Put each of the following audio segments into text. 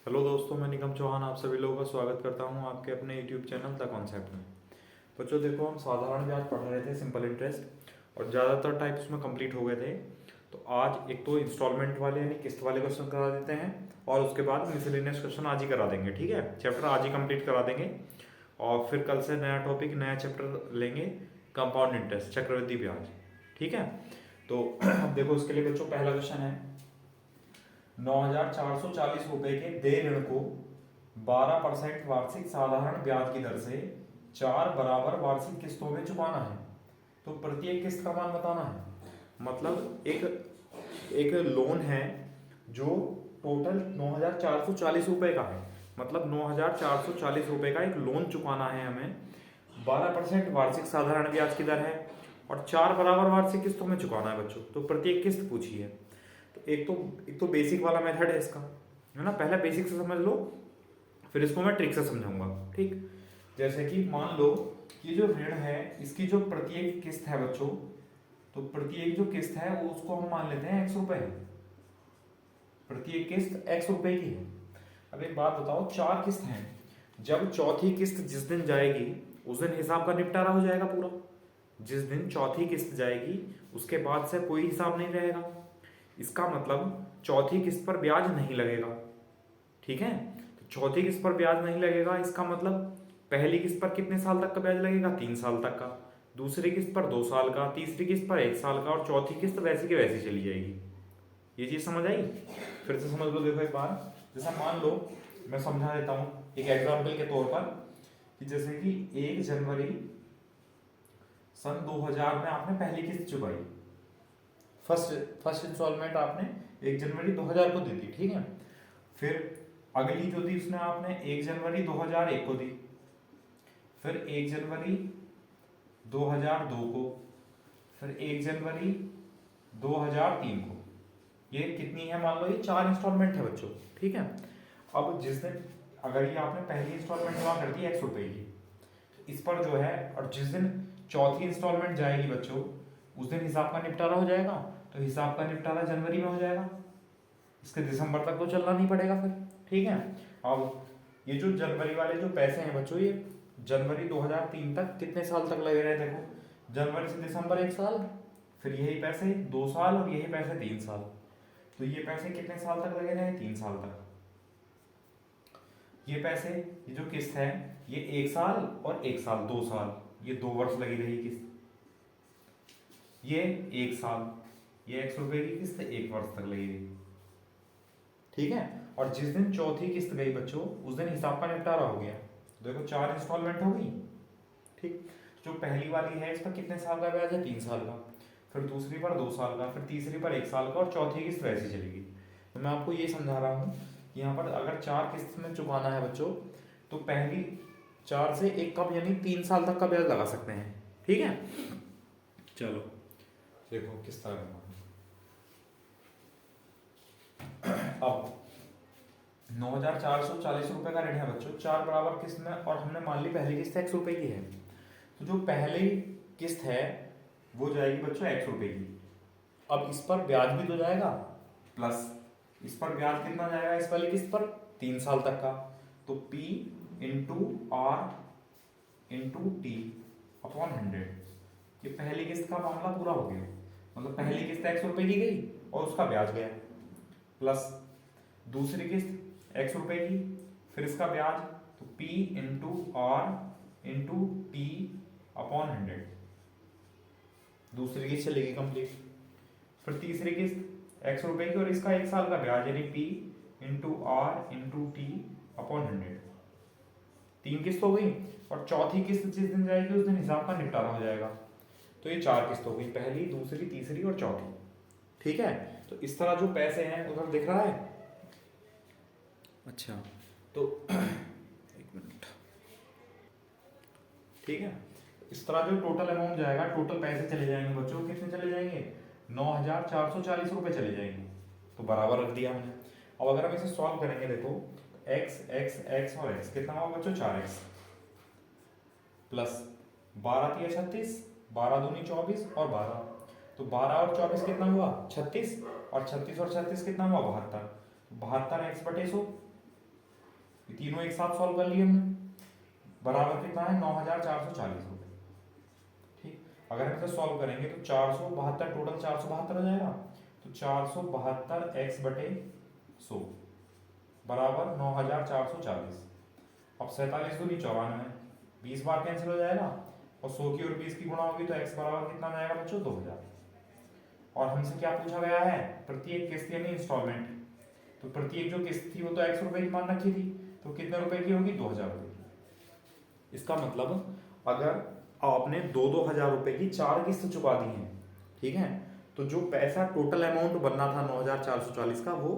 Hello दोस्तों, मैं निगम चौहान आप सभी लोगों का स्वागत करता हूं आपके अपने यूट्यूब चैनल द कॉन्सेप्ट में। बच्चों देखो, हम साधारण ब्याज पढ़ रहे थे, सिंपल इंटरेस्ट, और ज़्यादातर टाइप उसमें कंप्लीट हो गए थे। तो आज एक तो इंस्टॉलमेंट वाले यानी किस्त वाले क्वेश्चन करा देते हैं, और उसके बाद मिसलेनियस क्वेश्चन आज ही करा देंगे। ठीक है, चैप्टर आज ही कंप्लीट करा देंगे, और फिर कल से नया टॉपिक नया चैप्टर लेंगे, कंपाउंड इंटरेस्ट, चक्रवृद्धि ब्याज। ठीक है, तो अब देखो इसके लिए बच्चों पहला क्वेश्चन है, 9,440 रुपए के देय ऋण को 12% वार्षिक साधारण ब्याज की दर से 4 बराबर वार्षिक किस्तों में चुकाना है। तो प्रत्येक किस्त का मान बताना है। मतलब एक एक लोन है जो टोटल 9,440 रुपए का है। मतलब 9,440 रुपए का एक लोन चुकाना है हमें, 12% वार्षिक साधारण ब्याज की दर है, और 4 बराबर वार्षिक किस्तों में चुकाना है बच्चों। तो प्रत्येक किस्त पूछी है। तो एक तो बेसिक वाला मेथड है इसका, है ना। पहले बेसिक से समझ लो, फिर इसको मैं ट्रिक से समझाऊंगा। ठीक, जैसे कि मान लो कि जो ऋण है इसकी जो प्रत्येक किस्त है बच्चों, तो प्रत्येक जो किस्त है वो उसको हम मान लेते हैं x रुपए है। प्रत्येक किस्त x रुपए की है। अब एक बात बताओ, 4 किस्त हैं, जब चौथी किस्त जिस दिन जाएगी उस दिन हिसाब का निपटारा हो जाएगा पूरा। जिस दिन चौथी किस्त जाएगी उसके बाद से कोई हिसाब नहीं रहेगा। इसका मतलब चौथी किस्त पर ब्याज नहीं लगेगा। ठीक है, तो चौथी किस्त पर ब्याज नहीं लगेगा, इसका मतलब पहली किस्त पर कितने साल तक का ब्याज लगेगा? 3 साल तक का। दूसरी किस्त पर 2 साल का, तीसरी किस्त पर 1 साल का, और चौथी किस्त वैसी की वैसी चली जाएगी। ये चीज समझ आई? फिर से समझ लो, देखो एक बार, जैसा मान लो, मैं समझा देता हूँ एक एग्जाम्पल के तौर पर, कि जैसे कि 1 जनवरी सन 2000 में आपने पहली किस्त चुकाई। फर्स्ट फर्स्ट इंस्टॉलमेंट आपने 1 जनवरी 2000 को दी थी। ठीक है, फिर अगली जो दी उसने आपने 1 जनवरी 2001 को दी, फिर 1 जनवरी 2002 को, फिर 1 जनवरी 2003 को। ये कितनी है? मान लो ये 4 इंस्टॉलमेंट है बच्चों। ठीक है, अब जिस दिन अगर ये आपने पहली इंस्टॉलमेंट जमा कर दी x रुपए की, इस पर जो है, और जिस दिन चौथी इंस्टॉलमेंट जाएगी बच्चों उस दिन हिसाब का निपटारा हो जाएगा। तो हिसाब का निपटारा जनवरी में हो जाएगा, इसके दिसंबर तक तो चलना नहीं पड़ेगा फिर। ठीक है, अब ये जो जनवरी वाले जो पैसे हैं बच्चों, ये जनवरी 2003 तक कितने साल तक लगे रहे? देखो, जनवरी से दिसंबर 1 साल, फिर यही पैसे 2 साल, और यही पैसे 3 साल। तो ये पैसे कितने साल तक लगे रहे? 3 साल तक। ये पैसे, ये जो किस्त है, ये 1 साल और 1 साल, 2 साल, ये 2 वर्ष लगी रही किस्त। ये 1 साल, ये x रुपए की किस्त 1 वर्ष तक लगेगी। ठीक है, और जिस दिन चौथी किस्त गई बच्चों उस दिन हिसाब का निपटारा हो गया। देखो 4 इंस्टॉलमेंट हो गई। ठीक, जो पहली वाली है इस पर कितने साल का ब्याज है? 3 साल का, फिर दूसरी पर 2 साल का, फिर तीसरी पर 1 साल का, और चौथी किस्त वैसी चलेगी। तो मैं आपको ये समझा रहा हूँ कि यहाँ पर अगर 4 किस्त में चुकाना है बच्चों, तो पहली 4 से एक कम यानी 3 साल तक का ब्याज लगा सकते हैं। ठीक है, चलो देखो किस तरह करना है। अब 9,440 रुपए का ऋण है बच्चों, 4 बराबर किस्त में, और हमने मान ली पहली किस्त x रुपए की है। तो जो पहली किस्त है वो जाएगी बच्चों x रुपए की। अब इस पर ब्याज भी तो जाएगा, प्लस इस पर ब्याज कितना जाएगा इस वाली किस्त पर? 3 साल तक का। तो P into R into T upon 100। ये पहली किस्त का मामला पूरा हो गया। मतलब पहली किस्त x रुपए की गई और उसका ब्याज गया, प्लस दूसरी किस्त x रुपए की, फिर इसका ब्याज, तो P into R into T upon 100। दूसरी किस्त चलेगी कंप्लीट। फिर तीसरी किस्त x रुपए की और इसका 1 साल का ब्याज, यानी P into R into T upon 100। 3 किस्त हो गई, और चौथी किस्त जिस दिन जाएगी उस दिन हिसाब का निपटारा हो जाएगा। तो ये 4 किस्त हो गई, पहली, दूसरी, तीसरी और चौथी। ठीक है, तो इस तरह जो पैसे हैं उधर दिख रहा है। अच्छा, तो एक मिनट। ठीक है, इस तरह जो टोटल अमाउंट जाएगा, टोटल पैसे चले जाएंगे बच्चों, कितने चले जाएंगे? 9,440 रुपए चले जाएंगे। तो बराबर रख दिया हमने। अब अगर हम इसे सॉल्व करेंगे, देखो x x x और x कितना हुआ बच्चों? 4x, प्लस 12×3 = 36, 12×2 = 24 और 12। तो 12 और 24 कितना हुआ? 36, और 36 और 36 कितना हुआ? 72। 72 x/100, ये तीनों एक साथ सॉल्व कर लिए हमने, बराबर कितना है 9440 रुपये। ठीक, अगर हम इसे सॉल्व करेंगे तो 472 टोटल 472 हो जाएगा, तो 472 एक्स बटे 100 बराबर 9440। अब 47 दूनी 94, 20 बार कैंसिल हो जाएगा और 100 की और 20 की गुणा होगी तो x बराबर कितना आ जाएगा बच्चों 2000। और हमसे क्या पूछा गया है, प्रत्येक किस्त यानी इंस्टॉलमेंट, तो प्रत्येक जो किस्त थी वो तो x रुपए की मान रखी थी, तो कितने रुपए की होगी 2000 रुपए की। इसका मतलब अगर आपने 2-2 हजार रुपए की 4 किस्त चुका दी है, ठीक है, तो जो पैसा टोटल अमाउंट बनना था 9440 का वो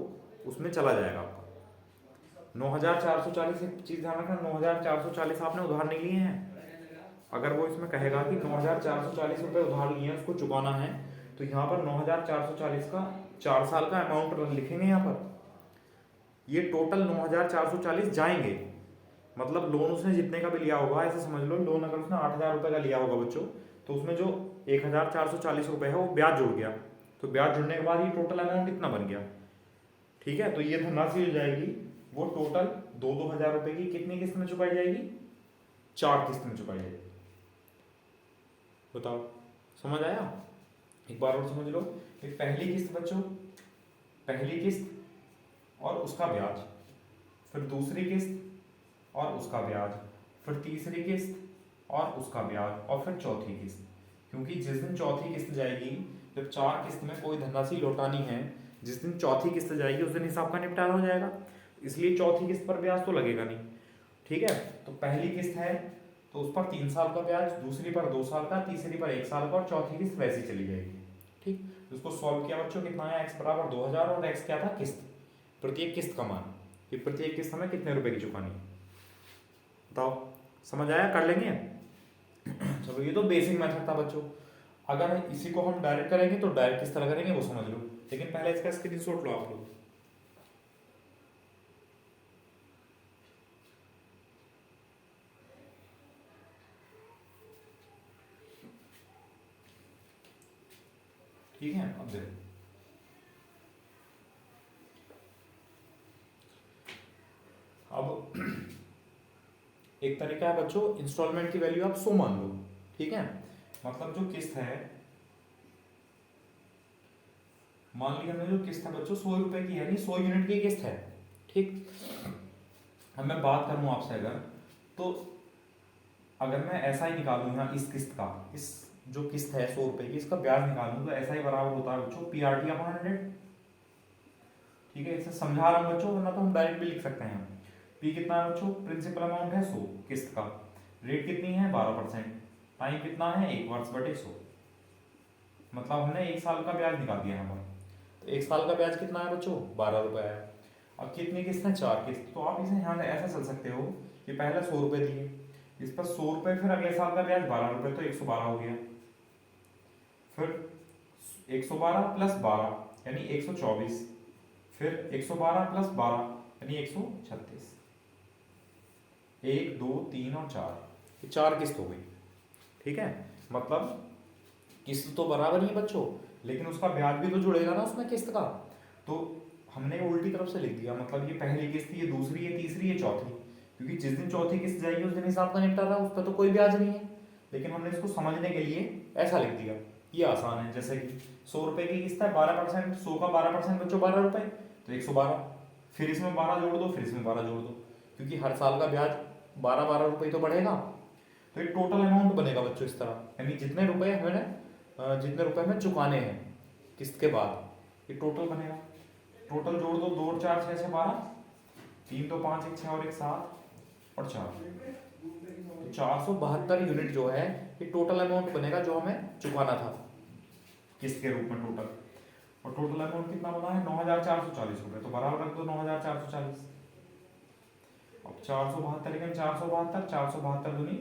उसमें चला जाएगा आपका 9440। एक चीज ध्यान रखना, 9440 आपने उधार नहीं लिए हैं। अगर वो इसमें कहेगा कि 9440 रुपए उधार लिए हैं उसको चुकाना है, तो यहाँ पर 9440 का 4 साल का अमाउंट लिखेंगे यहाँ पर। ये टोटल 9440 जाएंगे, मतलब लोन उसने जितने का भी लिया होगा, ऐसे समझ लो लोन अगर उसने 8000 रुपये का लिया होगा बच्चों, तो उसमें जो 1440 रुपये है वो ब्याज जुड़ गया, तो ब्याज जुड़ने के बाद ये टोटल अमाउंट इतना बन गया। ठीक है, तो ये धनराशि हो जाएगी वो टोटल 2-2 हजार रुपए की कितनी किस्त में चुकाई जाएगी, 4 किस्त में चुकाई जाएगी। बताओ समझ आया? एक बार और समझ लो कि पहली किस्त बच्चों, पहली किस्त और उसका ब्याज, फिर दूसरी किस्त और उसका ब्याज, फिर तीसरी किस्त और उसका ब्याज, और फिर चौथी किस्त। क्योंकि जिस दिन चौथी किस्त जाएगी, जब 4 किस्त में कोई धनराशि लौटानी है, जिस दिन चौथी किस्त जाएगी उस दिन हिसाब का निपटारा हो जाएगा, इसलिए चौथी किस्त पर ब्याज तो लगेगा नहीं। ठीक है, तो पहली किस्त है तो उस पर 3 साल का ब्याज, दूसरी पर 2 साल का, तीसरी पर 1 साल का, और चौथी किस्त वैसी चली जाएगी। ठीक, तो उसको सॉल्व किया बच्चों, कितना है x बराबर 2000 और x क्या था किस्त, प्रत्येक किस्त का मान, ये प्रत्येक किस्त हमें कितने रुपए की चुकानी है बताओ, समझ आया? कर लेंगे। चलो ये तो बेसिक मेथड था बच्चों। अगर इसी को हम डायरेक्ट करेंगे तो डायरेक्ट किस तरह करेंगे वो समझ लो, लेकिन पहले इसका स्क्रीनशॉट लो आप लोग। ठीक है, अब देखो अब एक तरीका है बच्चों, इंस्टॉलमेंट की वैल्यू आप 100 मान लो। ठीक है, मतलब जो किस्त है, मान लिया हमने जो किस्त है बच्चों 100 रुपए की, यानी 100 यूनिट की किस्त है। ठीक, अब मैं बात करूं आपसे अगर, तो अगर मैं ऐसा ही निकालूं यहाँ इस किस्त का, इस जो किस्त है 100 रुपए की, इसका ब्याज निकालूं तो ऐसा ही बराबर होता है बच्चों PRT अपॉन 100। ठीक है, इसे समझा रहा हूं बच्चों, वरना तो हम डायरेक्ट भी लिख सकते हैं। P कितना है बच्चों, प्रिंसिपल अमाउंट है 100 किस्त का, रेट कितनी है 12%, टाइम कितना है 1 वर्ष बटे 100, मतलब हमने 1 साल का ब्याज निकाल दिया यहाँ पर। तो 1 साल का ब्याज कितना है बच्चों 12 रुपए है। अब कितनी किस्त है 4 किस्त, तो आप इसे यहाँ से ऐसा चल सकते हो कि पहले 100 रुपए दिए, इस पर 100 रुपए, फिर अगले साल का ब्याज 12 रुपए, तो 112 हो गया, फिर 112 प्लस 12 यानी 124, फिर 112 प्लस 12 यानी 136, 1 2 3 और 4, ये 4 किस्त हो गई। ठीक है, मतलब किस्त तो बराबर ही है बच्चों, लेकिन उसका ब्याज भी तो जुड़ेगा ना उसमें किस्त का, तो हमने उल्टी तरफ से लिख दिया, मतलब ये पहली किस्त, ये दूसरी, ये तीसरी, ये चौथी, क्योंकि जिस दिन चौथी किस्त जाएगी उस दिन हिसाब का निपटारा, उस पर तो कोई ब्याज नहीं है, लेकिन हमने इसको समझने के लिए ऐसा लिख दिया, ये आसान है। जैसे कि 100 रुपए की किस्त है, 12%, 100 का 12% बच्चों 12 रुपए, तो 112, फिर इसमें 12 जोड़ दो, फिर इसमें 12 जोड़ दो, क्योंकि हर साल का ब्याज 12-12 रुपए तो बढ़ेगा, तो ये टोटल अमाउंट बनेगा बच्चों इस तरह, यानी जितने रुपए हमें चुकाने हैं किस्त के बाद, ये टोटल बनेगा। टोटल जोड़ दो, 2 और 4 6 से 12, 3 2 5 1 6 और 1 7 और 4, तो 472 यूनिट जो है ये टोटल अमाउंट बनेगा जो हमें चुकाना था किस्त के रूप में टोटल। और टोटल अमाउंट कितना बना है 9440 रुपए, तो बराबर रख दो 9440। अब 472 लेकिन 472, 472 दूनी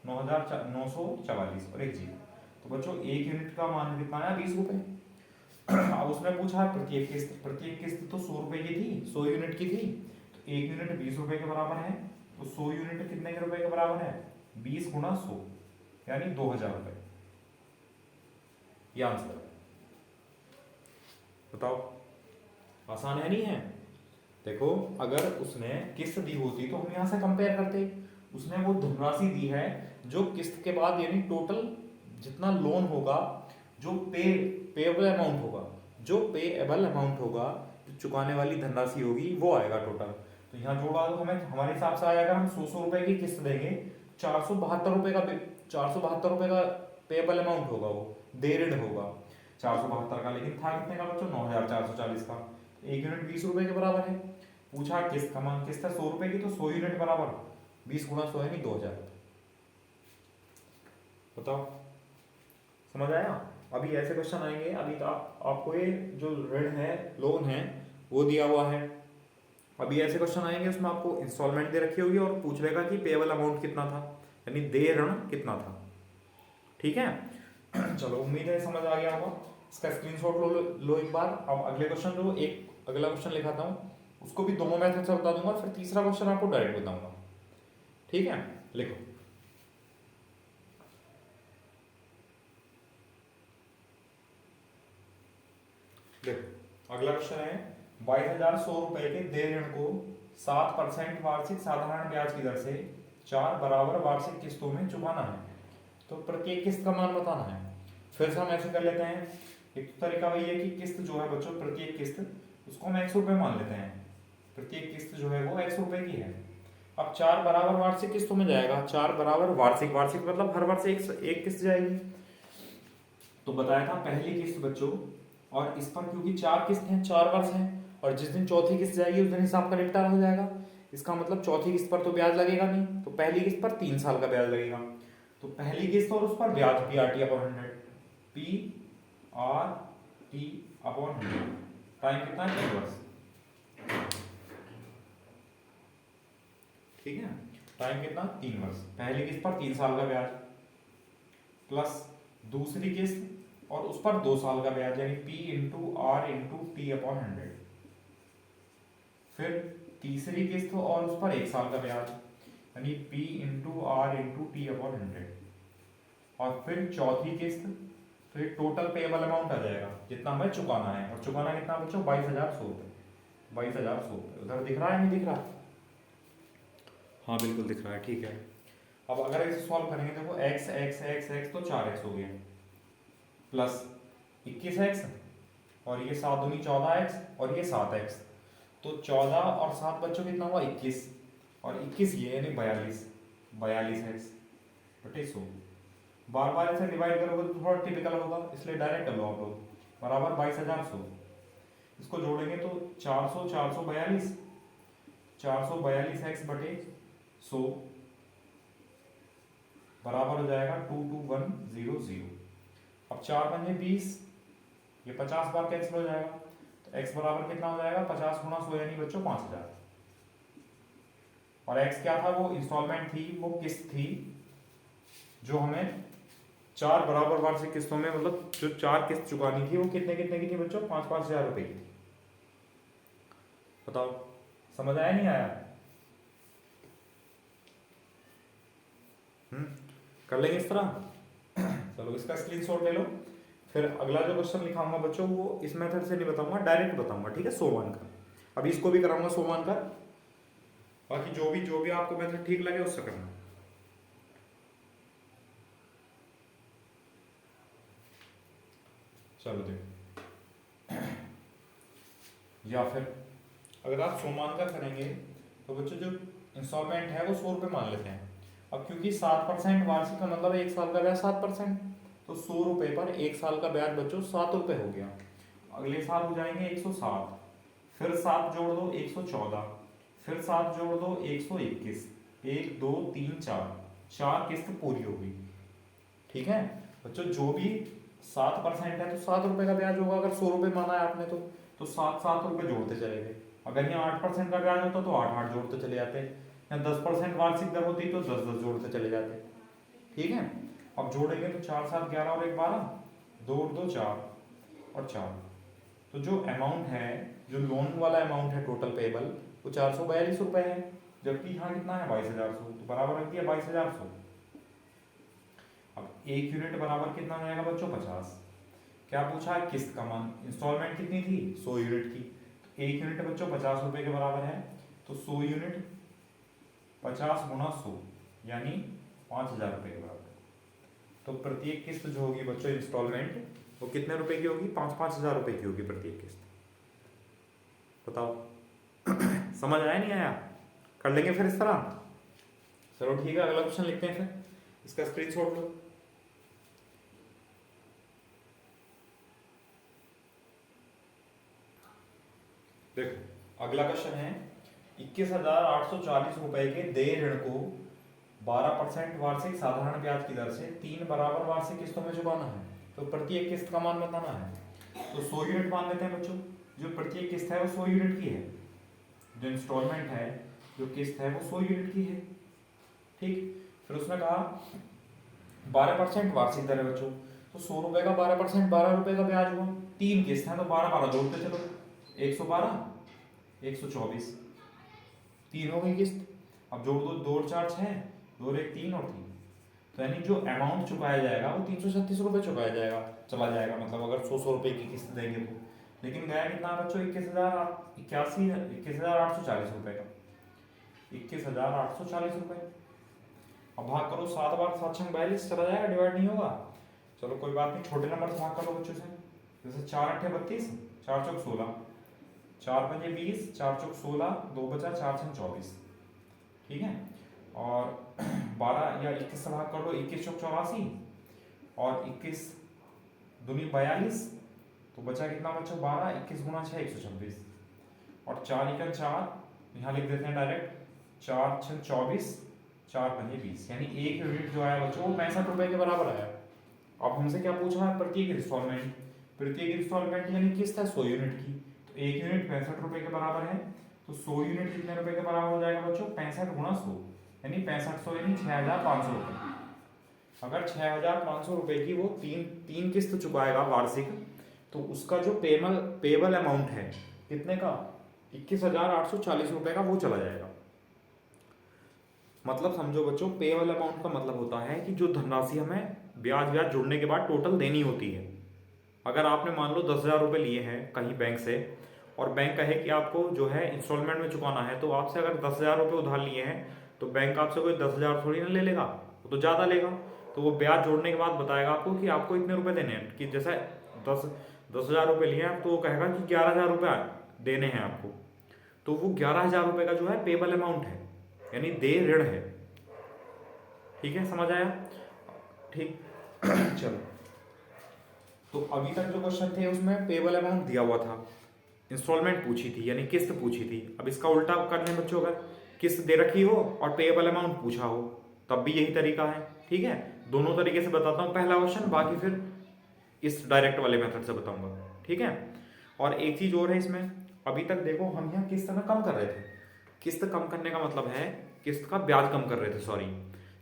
9944 और 1 जीरो, तो बच्चों एक यूनिट का मान कितना आया 20 रुपए। अब उसने पूछा प्रत्येक किस्त तो 100 रुपए की थी, 100 यूनिट की थी, तो 1 यूनिट 20 रुपए के बराबर है, तो 100 यूनिट कितने के रुपए के बराबर है 20 गुणा 100 यानी 2000 रुपए, ये आंसर है। बताओ आसान है नहीं है? देखो अगर उसने किस्त दी होती तो हम यहाँ से कंपेयर करते। उसने वो धनराशि दी है जो किस्त के बाद यानी टोटल जितना लोन होगा, जो पेएबल अमाउंट होगा, जो पेएबल अमाउंट होगा, जो चुकाने वाली धनराशि होगी वो आएगा टोटल। तो यहाँ जोड़ा दो, हमें हमारे हिसाब से आएगा, हम 100 रुपए की किस्त देंगे, 472 रुपए का पेएबल अमाउंट होगा, वो दे ऋण होगा 472 का, लेकिन था कितने का बच्चों, 9440 का। एक यूनिट 20 रुपए के बराबर है। पूछा किस्त का मान, किस्त है 100 रुपए की, तो 100 यूनिट बराबर 20 गुणा 100 यानी 2000। बताओ समझ आया। अभी ऐसे क्वेश्चन आएंगे। अभी तो आपको ये जो ऋण है, लोन है, वो दिया हुआ है। अभी ऐसे क्वेश्चन आएंगे उसमें आपको इंस्टॉलमेंट दे रखी होगी और पूछ लेगा कि पेएबल अमाउंट कितना था, यानी देय ऋण कितना था। ठीक है चलो उम्मीद है समझ आ गया होगा। इसका स्क्रीनशॉट लो एक बार। अब अगले क्वेश्चन लो, एक अगला क्वेश्चन लिखाता हूँ, उसको भी दोनों मेथड से बता दूंगा, फिर तीसरा क्वेश्चन आपको डायरेक्ट बताऊंगा। ठीक है लिखो। देखो अगला क्वेश्चन है, 22,100 रुपए के देय ऋण को 7% वार्षिक साधारण ब्याज की दर से 4 बराबर वार्षिक किस्तों में चुकाना है। तो प्रत्येक किस्त का मान बताना है। फिर से हम ऐसे कर लेते हैं। एक तो तरीका वही है कि किस्त जो है बच्चों, प्रत्येक किस्त उसको हम 100 रुपए मान लेते हैं। प्रत्येक किस्त जो है वो 100 रुपए की है। अब 4 बराबर वार्षिक किस्तों में जाएगा, 4 बराबर वार्षिक, वार्षिक मतलब हर वर्ष एक किस्त जाएगी। तो बताया था पहली किस्त बच्चों, और इस पर क्योंकि 4 किस्त हैं, 4 वर्ष हैं, और जिस दिन चौथी किस्त जाएगी उस दिन हिसाब का निपटारा हो जाएगा। इसका मतलब चौथी किस्त पर तो ब्याज लगेगा नहीं, तो पहली किस्त पर 3 साल का ब्याज लगेगा। तो पहली किस्त और उस पर ब्याज PRT upon 100, PRT upon 100, time कितना है, 3 वर्ष। ठीक है, टाइम कितना, 3 वर्ष। पहली किस्त पर 3 साल का ब्याज, प्लस दूसरी किस्त और उस पर 2 साल का ब्याज, यानी P into R into T upon 100। फिर तीसरी किस्त और उस पर 1 साल का ब्याज, यानी P into R into T upon 100। और फिर चौथी किस्त, तो ये टोटल पेएबल अमाउंट आ जाएगा जितना हमें चुकाना है। और चुकाना कितना बच्चों, 22,100 रुपये। 22,100 रुपये उधर दिख रहा है, नहीं दिख रहा? हाँ बिल्कुल दिख रहा है। ठीक है, अब अगर इसे सॉल्व करेंगे, देखो x x x x तो 4x हो गया, प्लस 21x, और ये 7 दूनी 14x, और ये 7x, तो 14 और 7 बच्चों कितना हुआ, 21, और 21 ये यानी 42x बटे 100। बार बार इसे डिवाइड करोगे तो थोड़ा टिपिकल होगा, इसलिए डायरेक्ट कर लो आप लोग, बराबर 22,100। इसको जोड़ेंगे तो 400 442, 442x बटे 100 बराबर हो जाएगा 22100। अब 4 पंजे 20, ये 50 बार कैंसिल हो जाएगा, तो x बराबर कितना हो जाएगा, 50 गुणा 100 यानी बच्चों 5000। और x क्या था, वो इंस्टॉलमेंट थी, वो किस्त थी जो हमें 4 बराबर वार्षिक किस्तों में, मतलब जो 4 किस्त चुकानी थी, वो कितने कितने की थी बच्चों, 5-5 हजार रुपए की थी। बताओ समझ आया नहीं आया? कर लेंगे इस तरह। चलो इसका स्क्रीनशॉट ले लो। फिर अगला जो क्वेश्चन लिखाऊंगा बच्चों, वो इस मेथड से नहीं बताऊंगा, डायरेक्ट बताऊंगा। ठीक है, 100 मान का। अभी इसको भी कराऊंगा 100 मान का, बाकी जो भी आपको मेथड ठीक लगे उससे करना। चलो देखो, या फिर अगर आप 100 मान का करेंगे तो बच्चों जो इंस्टॉलमेंट है वो 100 रुपये मान लेते हैं। अब क्योंकि 7% वार्षिक का मतलब 1 साल का ब्याज 7%, तो 100 रुपये पर 1 साल का ब्याज बच्चों 7 रुपये हो गया। अगले साल हो जाएंगे 107, फिर 7 जोड़ दो 114, फिर 7 जोड़ दो 121, 1 2 3 4 किस्त पूरी होगी। ठीक है बच्चों, जो भी 7% है तो 7 रुपये का ब्याज होगा। अगर 100 रुपये माना है आपने तो 7 रुपये जोड़ते चले गए। अगर यहाँ 8% का ब्याज होता तो 8 जोड़ते चले जाते, या 10% वार्षिक दर होती तो 10 जोड़ते चले जाते। ठीक है, अब जोड़ेंगे तो 4 7 11 और 1 12, 2 2 4 और 4। तो जो अमाउंट है, जो लोन वाला अमाउंट है टोटल पेबल, वो 442 रुपये है, जबकि यहाँ कितना है 22,100, तो बराबर रख दिया 22,100। अब 1 यूनिट बराबर कितना हो जाएगा बच्चों, 50। क्या पूछा है, किस्त का मान। इंस्टॉलमेंट कितनी थी, 100 यूनिट की, एक यूनिट बच्चों 50 रुपए के बराबर है, तो 100 यूनिट 50 गुना 100 यानी 5,000 रुपए के बराबर। तो प्रत्येक किस्त जो होगी बच्चों इंस्टॉलमेंट, वो कितने रुपए की होगी? 5,000 रुपए की होगी प्रत्येक किस्त। बताओ समझ आया नहीं आया? कर लेंगे फिर इस तरह। चलो ठीक है, अगला क्वेश्चन लिखते हैं फिर, इसका स्क्रीनशॉट लो। देखो अगला क्वेश्चन है 21,840 रुपए के देय ऋण को 12% वार्षिक साधारण ब्याज की दर से 3 बराबर वार्षिक किस्तों में चुकाना है। तो प्रत्येक किस्त का मान बताना है। तो 100 यूनिट मान लेते हैं बच्चों, जो प्रत्येक किस्त है वो 100 यूनिट की है, जो इंस्टॉलमेंट है जो किस्त है वो 100 यूनिट की है। ठीक, फिर उसने कहा 12% वार्षिक दर है बच्चों, तो 100 रुपए का 12% 12 रुपए का ब्याज हुआ। 3 किस्त है तो 12 12 जोड़ते चलो, 112 124, 3 हो गई किस्त। अब जोड़ दो, 2 और 4 6, 2 और 1 3 और 3, तो यानी जो अमाउंट चुकाया जाएगा वो 336 रुपए चुकाया जाएगा, चला जाएगा। मतलब अगर 100 रुपए की किस्त देंगे तो, लेकिन गया कितना बच्चों? 21,840 रुपए का, 21,840 रुपए। अब भाग करो 7 बार 7 छंग 42, चला जाएगा, डिवाइड नहीं होगा। चलो कोई बात नहीं, छोटे नंबर से भाग कर लो बच्चों से। जैसे 4 8 32, 4 चौक 16, 4 पंजे 20, 4 चौक 16, 2 बचा, 4 छंग 24। ठीक है, और 12 या 21 से भाग कर लो, 21 चौक 84 और 21 दूनी 42, तो बचा कितना बच्चों? 12, 21 गुना 6 126, और 4 इकन 4, यहाँ लिख देते हैं डायरेक्ट, 4 छंग 24, 4 पंजे 20, यानी एक यूनिट जो आया बच्चों वो 65 रुपए के बराबर आया। अब हमसे क्या पूछा है? प्रत्येक इंस्टॉलमेंट। प्रत्येक इंस्टॉलमेंट यानी किस्त है 100 यूनिट की, तो एक यूनिट 65 रुपए के बराबर है। तो 100 यूनिट कितने रुपए के बराबर हो जाएगा बच्चों? 65 गुना 100 यानी 6500 यानी 6,500 रुपए। अगर 6,500 रुपए की वो तीन किस्त चुकाएगा वार्षिक, तो उसका जो पेबल अमाउंट है कितने का? 21,840 रुपए का, वो चला जाएगा। मतलब समझो बच्चों, पेबल अमाउंट का मतलब होता है कि जो धनराशि हमें ब्याज जोड़ने के बाद टोटल देनी होती है। अगर आपने मान लो 10,000 रुपये लिए हैं कहीं बैंक से, और बैंक कहे कि आपको जो है इंस्टॉलमेंट में चुकाना है, तो आपसे अगर 10,000 रुपये उधार लिए हैं, तो बैंक आपसे कोई 10,000 थोड़ी ना ले लेगा, वो तो ज़्यादा लेगा। तो वो ब्याज जोड़ने के बाद बताएगा आपको कि आपको इतने रुपये देने हैं। कि जैसे 10,000 रुपये लिए हैं, तो वो कहेगा कि 11,000 रुपये देने हैं आपको, तो वो 11,000 रुपये का जो है पेबल अमाउंट है, यानी देय ऋण है। ठीक है, समझ आया? ठीक चलो, तो अभी तक जो क्वेश्चन थे उसमें पेबल अमाउंट दिया हुआ था, इंस्टॉलमेंट पूछी थी यानी किस्त पूछी थी। अब इसका उल्टा करने बच्चों, अगर किस्त दे रखी हो और पेबल अमाउंट पूछा हो, तब भी यही तरीका है। ठीक है, दोनों तरीके से बताता हूँ पहला क्वेश्चन, बाकी फिर इस डायरेक्ट वाले मेथड से बताऊंगा। ठीक है, और एक चीज और है इसमें, अभी तक देखो हम यहाँ किस्त में कम कर रहे थे। किस्त कम करने का मतलब है किस्त का ब्याज कम कर रहे थे, सॉरी,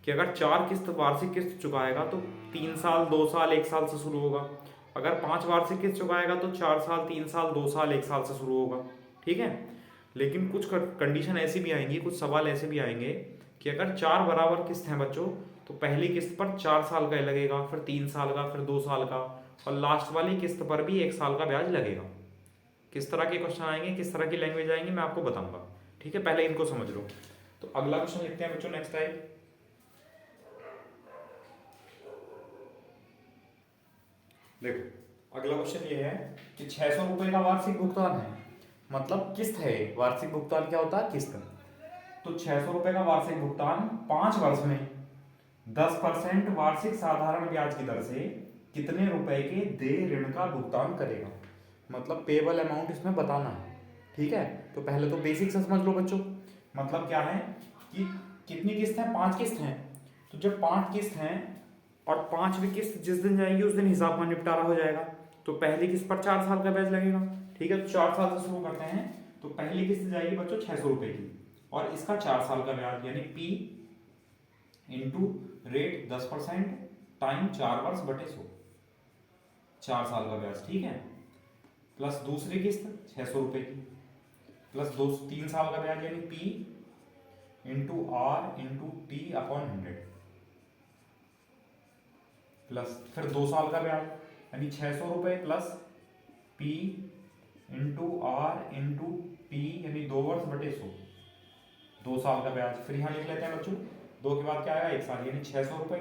कि अगर 4 किस्त वार्षिक किस्त चुकाएगा तो 3 साल 2 साल 1 साल से शुरू होगा। अगर 5 वार्षिक किस्त चुकाएगा तो 4 साल 3 साल 2 साल 1 साल से शुरू होगा। ठीक है, लेकिन कुछ कंडीशन ऐसी भी आएंगी, कुछ सवाल ऐसे भी आएंगे कि अगर 4 बराबर किस्त हैं बच्चों, तो पहली किस्त पर 4 साल का लगेगा, फिर 3 साल का, फिर 2 साल का, और लास्ट वाली किस्त पर भी 1 साल का ब्याज लगेगा। किस तरह के क्वेश्चन आएंगे, किस तरह की लैंग्वेज आएंगी, मैं आपको बताऊंगा। ठीक है, पहले इनको समझ लो। तो अगला क्वेश्चन लिखते हैं बच्चों, नेक्स्ट टाइप। देखो अगला क्वेश्चन ये है कि 600 रुपए का वार्षिक भुगतान है, मतलब किस्त है। वार्षिक भुगतान क्या होता है? किस्त। तो 600 रुपए का वार्षिक भुगतान 5 वर्ष में 10% वार्षिक साधारण ब्याज की दर से कितने रुपए के देय ऋण का भुगतान करेगा? मतलब पेबल अमाउंट इसमें बताना है। ठीक है, तो पहले तो बेसिक से समझ लो बच्चों। मतलब क्या है कि कितनी किस्त है? 5 किस्त हैं। तो जब 5 किस्त हैं और 5वीं किस्त जिस दिन जाएगी उस दिन हिसाब में निपटारा हो जाएगा। तो पहली किस्त पर 4 साल का ब्याज लगेगा। ठीक है, तो 4 साल से शुरू करते हैं। तो पहली किस्त जाएगी बच्चों 600 रुपए की, और इसका 4 साल का ब्याज यानी P इंटू रेट 10% टाइम 4 वर्ष बटे 100, 4 साल का ब्याज। ठीक है, प्लस दूसरी किस्त 600 रुपए की, प्लस 3 साल का ब्याज यानी P into R into T upon 100, plus फिर 2 साल का ब्याज यानी 600 रुपए plus P into R into P यानी 2 वर्ष बटे 100, 2 साल का ब्याज। फिर यहाँ लिख लेते हैं बच्चों, 2 के बाद क्या आएगा 1 साल, यानी 600 रुपये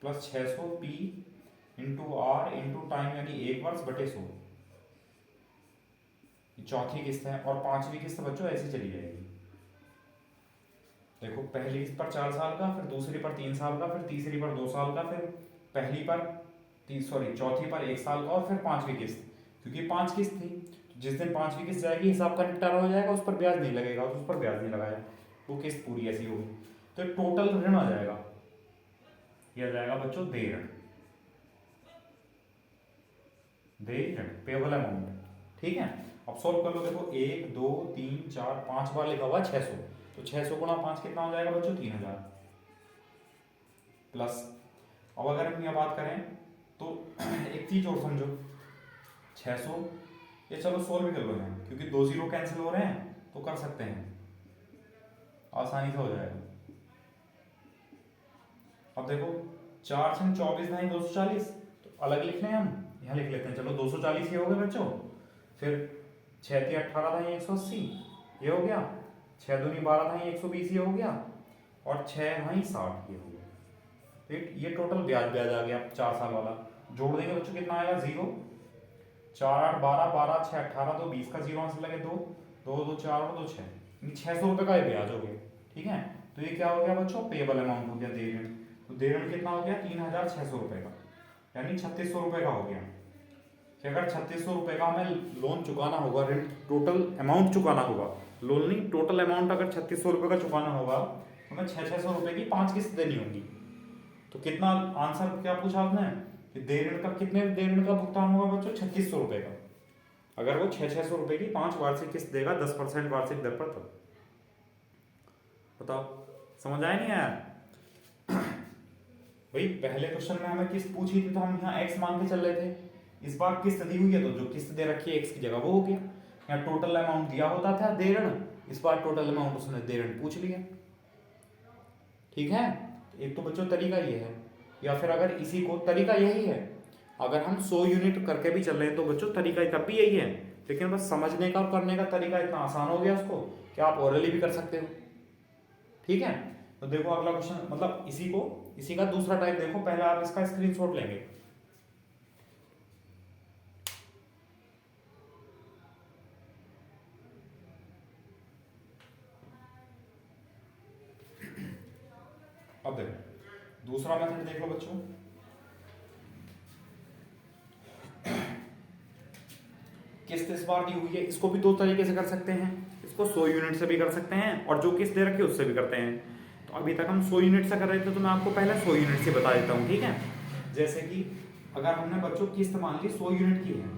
plus 600 P into R into time यानी 1 वर्ष बटे 100। चौथी किस्त है और पांचवी किस्त बच्चों ऐसी चली जाएगी। देखो पहली किस्त पर 4 साल का, फिर दूसरी पर 3 साल का, फिर तीसरी पर 2 साल का, फिर पहली पर चौथी पर 1 साल का, और फिर पांचवी किस्त, क्योंकि 5 किस्त थी तो जिस दिन पांचवी किस्त जाएगी हिसाब का निपटारा हो जाएगा, उस पर ब्याज नहीं लगेगा, उस पर ब्याज नहीं लगाया, वो किस्त पूरी ऐसी होगी। तो टोटल ऋण आ जाएगा, यह आ जाएगा बच्चों देय ऋण, देय ऋण पेबल अमाउंट। ठीक है, अब सॉल्व कर लो। देखो 1 2 3 4 5 बार लिखा हुआ 600, तो 600 गुणा 5 कितना हो जाएगा बच्चों 3000 प्लस। अब अगर हम यहाँ बात करें तो एक चीज और समझो, 600 ये चलो सोल्व भी कर लो यहाँ, क्योंकि 2 जीरो कैंसिल हो रहे हैं तो कर सकते हैं, आसानी से हो जाएगा। अब देखो 4 से 24 नहीं 240, तो अलग लिख लें हम, यहाँ लिख लेते हैं, चलो 240 ये हो गए बच्चों। फिर 6 3 18 था 180 ये हो गया, 6 दूनी 12 था 120 ये हो गया, और 6 हाई 60 ये हो गया। तो ये टोटल ब्याज ब्याज आ गया 4 साल वाला। जोड़ देंगे बच्चों कितना आएगा 0, 4 8 12 12 6 18 तो 20 का 0 आंसर लगे 2 2 2 4 और 2 6, 600 रुपये का ये ब्याज हो गया। ठीक है, तो ये क्या हो गया बच्चों पेबल अमाउंट हो गया देय ऋण। तो देय ऋण कितना हो गया 3600 रुपये का, यानी 3600 रुपये का हो गया। कि अगर 3600 रुपये का हमें लोन चुकाना होगा, ऋण टोटल अमाउंट चुकाना होगा, लोन नहीं टोटल अमाउंट अगर 3600 रुपये का चुकाना होगा तो हमें 600 रुपये की 5 किस्त देनी होगी। तो कितना आंसर क्या पूछा आपने कि देय ऋण का कितने देय ऋण का भुगतान होगा बच्चों 3600 रुपये का, अगर वो 600 रुपये की 5 वार्षिक किस्त देगा 10% वार्षिक दर पर। तब बताओ समझ आया नहीं आया? भाई पहले क्वेश्चन में हमें किस्त पूछी थी तो हम यहाँ x मान के चल रहे थे, इस बार किस्त दी हुई है तो जो किस्त दे रखी है x की जगह वो हो गया। यहाँ टोटल अमाउंट दिया होता था देय ऋण, इस बार टोटल अमाउंट उसने देय ऋण पूछ लिया। ठीक है, एक तो बच्चों तरीका ये है, या फिर अगर इसी को तरीका यही है, अगर हम 100 यूनिट करके भी चल रहे हैं तो बच्चों तरीका तब भी यही है, लेकिन बस समझने का और करने का तरीका इतना आसान हो गया उसको कि आप ओरली भी कर सकते हो। ठीक है, तो देखो अगला क्वेश्चन, मतलब इसी का दूसरा टाइप देखो, पहले आप इसका स्क्रीनशॉट लेंगे। अब देखो दूसरा मेथड देख लो बच्चों, किस्त इस बार दी हुई है, इसको भी 2 तरीके से कर सकते हैं, इसको 100 यूनिट से भी कर सकते हैं और जो किस्त दे रखी है उससे भी करते हैं। तो अभी तक हम 100 यूनिट से कर रहे थे तो मैं आपको पहले 100 यूनिट से बता देता हूँ। ठीक है, जैसे कि अगर हमने बच्चों किस्त मान ली 100 यूनिट की है,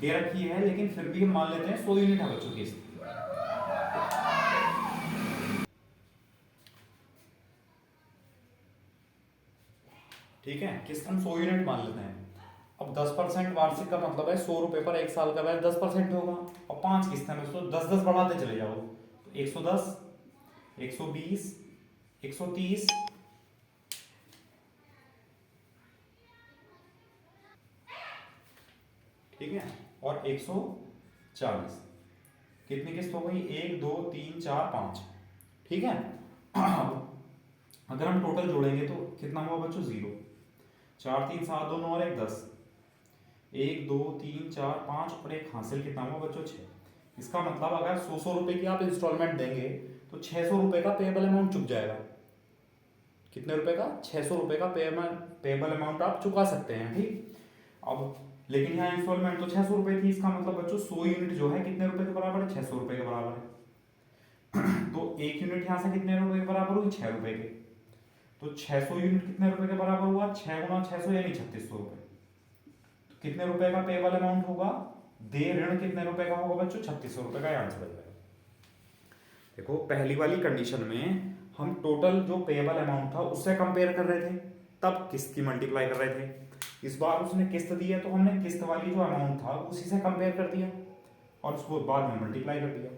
दे रखी है, लेकिन फिर भी हम मान लेते हैं 100 यूनिट है बच्चों किस्त। ठीक है, किस्त हम 100 यूनिट मान लेते हैं। अब 10% वार्षिक का मतलब है 100 रुपए पर 1 साल का ब्याज 10% होगा, और 5 किस्त है तो 10 बढ़ाते चले जाओ, तो 110 120 130 ठीक है, और 140। कितनी किस्त हो गई 1 2 3 4 5। ठीक है, अगर हम टोटल जोड़ेंगे तो कितना हुआ बच्चों 0, 4 3 7 2 9 और 1 10, 1 2 3 4 5 और 1 हासिल, कितना हुआ बच्चों 6। इसका मतलब अगर 100 रुपए की आप इंस्टॉलमेंट देंगे तो 600 रुपए का पेबल अमाउंट चुक जाएगा। कितने रुपए का 600 रुपए का पेबल अमाउंट आप चुका सकते हैं। ठीक, अब लेकिन यहाँ इंस्टॉलमेंट तो 600 रुपए थी, इसका मतलब बच्चों 100 यूनिट जो है कितने रुपए के बराबर है 600 रुपए के बराबर है। तो 1 यूनिट यहाँ से कितने रुपए के बराबर हुई 6 रुपए के, तो 600 यूनिट कितने रुपए के बराबर हुआ 6 गुना 600 यानी 3600 रुपए। तो कितने रुपए का पेबल अमाउंट होगा, देय ऋण कितने रुपए का होगा बच्चों 3600 रुपए का आंसर बन जाएगा। देखो पहली वाली कंडीशन में हम टोटल जो पेबल अमाउंट था उससे कंपेयर कर रहे थे, तब किस्त की मल्टीप्लाई कर रहे थे। इस बार उसने किस्त दी है तो हमने किस्त वाली जो अमाउंट था उसी से कंपेयर कर दिया और उसको बाद में मल्टीप्लाई कर दिया।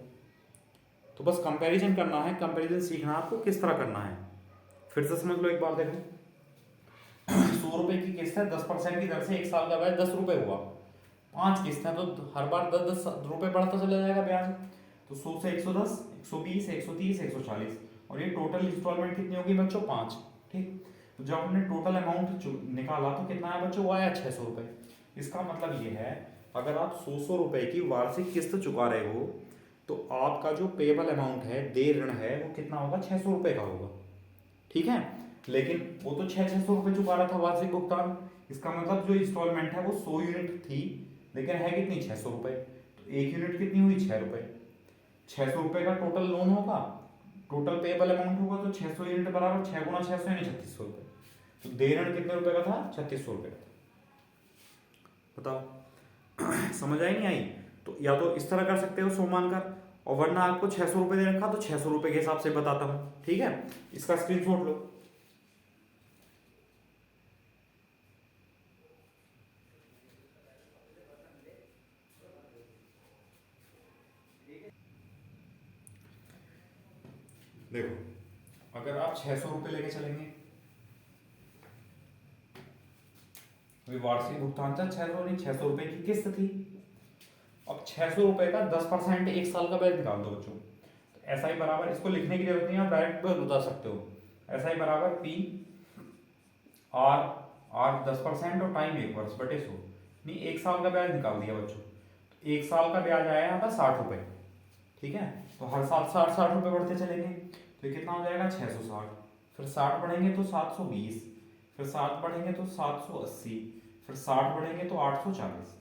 तो बस कंपैरिजन करना है, कंपैरिजन सीखना आपको किस तरह करना है। फिर से समझ लो एक बार, देखो 100 रुपए की किस्त है, 10% की दर से 1 साल का ब्याज 10 रुपए हुआ, 5 किस्त है तो हर बार 10-10 रुपए बढ़ता चला जाएगा ब्याज। तो 100 से 110, 120, 130, 140, और ये टोटल इंस्टॉलमेंट कितनी होगी बच्चों? 5। ठीक, तो जब हमने टोटल अमाउंट निकाला तो कितना आया बच्चों? वो आया 600 रुपये। इसका मतलब ये है, अगर आप 100 रुपए की वार्षिक किस्त चुका रहे हो तो आपका जो पेबल अमाउंट है, देय ऋण है, वो कितना होगा? 600 रुपये का होगा। ठीक है, लेकिन वो तो 600 रुपये चुका रहा था वार्षिक भुगतान। इसका मतलब जो इंस्टॉलमेंट है वो 100 यूनिट थी, लेकिन है कितनी? 600 रुपये। तो एक यूनिट कितनी हुई? 6 रुपये। 600 रुपये का टोटल लोन होगा, टोटल पेबल अमाउंट होगा, तो 600 यूनिट बराबर 6 गुना 600 यानी 3600 रुपये। तो देय ऋण कितने रुपए का था? 3600 रुपये का था। बताओ समझ आई नहीं आई? तो या तो इस तरह कर सकते हो 100 मानकर, और वरना आपको 600 रुपये दे रखा तो 600 रुपये के हिसाब से बताता हूँ। ठीक है, इसका स्क्रीनशॉट लो। देखो, अगर आप 600 रुपये लेके चलेंगे, अभी वार्षिक भुगतान था 600, नहीं 600 रुपये की किस्त थी। अब 600 रुपये का 10% एक साल का ब्याज निकाल दो बच्चों। तो एस आई बराबर, इसको लिखने की जरूरत नहीं है, आप डायरेक्ट बता सकते हो। एस आई बराबर पी आर, आर 10% और टाइम 1 वर्ष बटे 100, नहीं एक साल का ब्याज निकाल दिया बच्चों। तो एक साल का ब्याज आया यहाँ था 60 रुपये। ठीक है, तो हर साल 60-60 रुपये बढ़ते चलेंगे, तो ये कितना हो जाएगा? 660। फिर 60 बढ़ेंगे तो 720, फिर 7 बढ़ेंगे तो 780, फिर 60 बढ़ेंगे तो 840।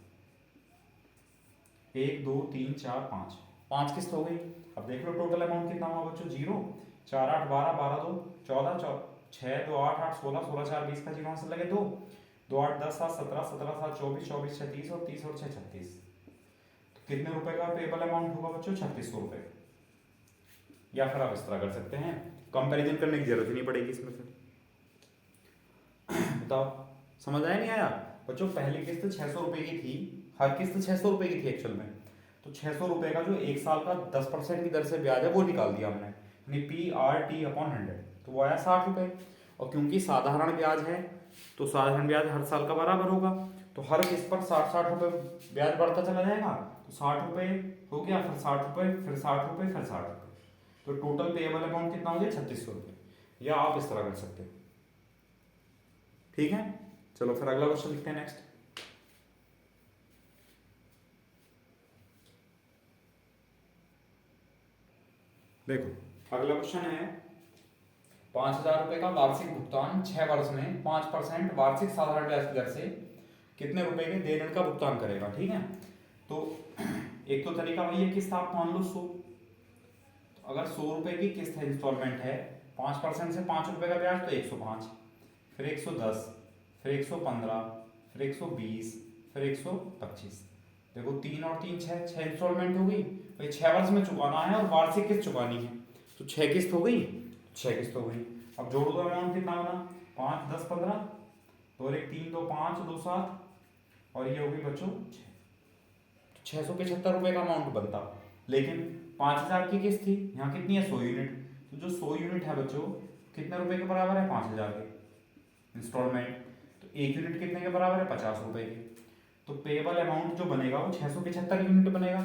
1 2 3 4 5, 5 किस्त हो गई। अब देख लो टोटल अमाउंट कितना हुआ बच्चों? 0। 4 8 12, 12 2 14, 6 2 8 8 16, 16 4 20 का 0 आंसर लगे 2, 2 8 10 7 17, 17 7 24, 24 6 30, और 30 और 6 36। तो कितने रुपए का पेबल अमाउंट होगा बच्चों? 3600 रुपये। या फिर आप इस तरह कर सकते हैं, कंपैरिजन करने की जरूरत ही नहीं पड़ेगी इसमें। फिर बताओ समझ आया नहीं आया बच्चों? पहली किस्त 600 रुपये की थी, हर किस्त 600 रुपये की थी एक्चुअल में। तो 600 रुपये का जो एक साल का 10% की दर से ब्याज है वो निकाल दिया हमने, यानी पी आर टी अपॉन 100, तो वो आया 60 रुपये। और क्योंकि साधारण ब्याज है तो साधारण ब्याज हर साल का बराबर होगा, तो हर किस्त पर 60-60 रुपये ब्याज बढ़ता चला जाएगा। तो 60 रुपये हो गया, फिर 60 रुपये, फिर 60 रुपये, फिर 60 रुपये। तो टोटल पेएबल अमाउंट कितना हो गया? 3600 रुपये। या आप इस तरह कर सकते हो। ठीक है, चलो फिर अगला क्वेश्चन लिखते हैं नेक्स्ट। देखो अगला क्वेश्चन है, 5000 रुपये का वार्षिक भुगतान 6 वर्ष में 5% वार्षिक साधारण ब्याज की दर से कितने रुपए के देय ऋण का भुगतान करेगा? ठीक है, तो एक तो तरीका वही है, किस्त आप मान लो 100। तो अगर 100 रुपये की किस्त है, इंस्टॉलमेंट है, 5% से 5 रुपये का ब्याज तो 105, फिर 110, फिर 115, फिर 120, फिर 125। देखो 3 और 3 6, 6 इंस्टॉलमेंट हो गई भाई, 6 वर्ष में चुकाना है और वार्षिक किस्त चुकानी है, तो 6 किस्त हो गई, 6 किस्त हो गई। अब जोड़ दो अमाउंट कितना बना? 5 10 15, तो और 1 3 2 5 2 7, और ये हो गई बच्चों 6। 675 रुपये का अमाउंट बनता, लेकिन 5000 की किस्त थी, यहाँ कितनी है? 100 यूनिट। तो जो 100 यूनिट है बच्चों, कितने रुपए के बराबर है? 5000 के इंस्टॉलमेंट। तो एक यूनिट कितने के बराबर है? 50 रुपए के। तो पेएबल अमाउंट जो बनेगा वो 675 यूनिट बनेगा।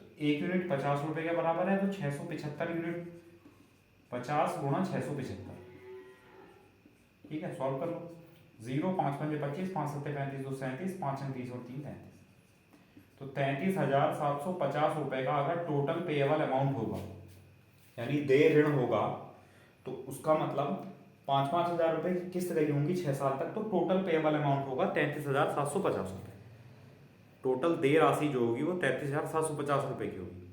तो एक यूनिट 50 रुपए के बराबर है, तो 675 यूनिट 50 गुणा 675। ठीक है, सॉल्व कर लो। 0 5 5 25, 5 7 35, 2 37, 5 30 और 3 33। तो 33,750 रुपए का अगर टोटल पेएबल अमाउंट होगा, यानी देय ऋण होगा, तो उसका मतलब 5-5 हजार रुपए की किस्त गई होंगी 6 साल तक, तो टोटल पेएबल अमाउंट होगा 33,750 रुपए। टोटल देय राशि जो होगी वो 33,750 रुपए की होगी।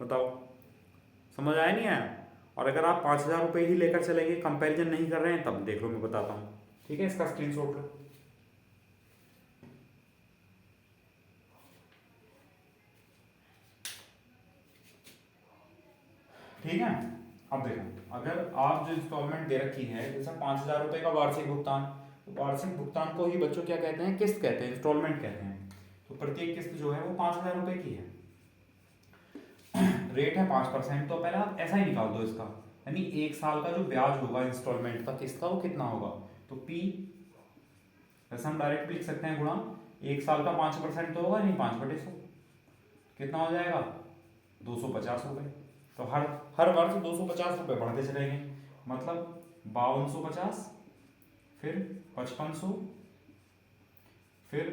बताओ समझ आया नहीं आया? और अगर आप 5,000 रुपये ही लेकर चलेंगे, कंपैरिजन नहीं कर रहे हैं, तब देख लो मैं बताता हूँ। ठीक है, इसका स्क्रीनशॉट लो। ठीक है, अब देखो अगर आप जो इंस्टॉलमेंट दे रखी है, जैसे 5,000 रुपये का वार्षिक भुगतान, तो वार्षिक भुगतान को ही बच्चों क्या कहते हैं? किस्त कहते हैं, इंस्टॉलमेंट कहते हैं। तो प्रत्येक किस्त जो है वो 5,000 रुपये की है। रेट है 5%, तो पहले आप ऐसा ही निकाल दो इसका, यानी एक साल का जो ब्याज होगा इंस्टॉलमेंट का किस्त का वो कितना होगा? तो पी, वैसे हम डायरेक्ट भी लिख सकते हैं गुणा एक साल का 5% तो होगा नहीं, 5/100 कितना हो जाएगा 250 रुपये। तो हर हर वर्ष 250 रुपये बढ़ते चलेंगे, मतलब 5250, फिर 5500, फिर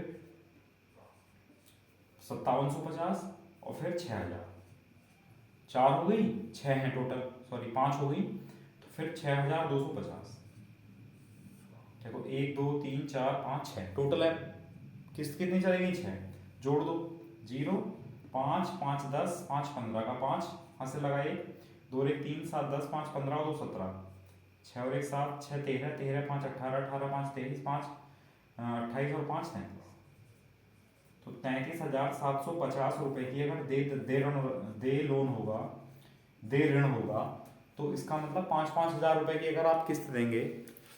5750 और फिर 6000। 4 हो गई, 6 हैं टोटल, सॉरी 5 हो गई, तो फिर 6250। देखो 1 2 3 4 5 6 टोटल है। किस्त कितनी चलेगी 6, जोड़ दो 0 5 5 10 5 15 का 5 हाथ से लगाए, 2 और 1 3 7 10 5 15 और 2 17, 6 और 1 7 6 13 13 5 18 18 5 23 5 28 और 5 33। तो 33,750 रुपये की अगर दे लोन होगा, दे ऋण होगा, तो इसका मतलब 5-5 हज़ार रुपये की अगर आप किस्त देंगे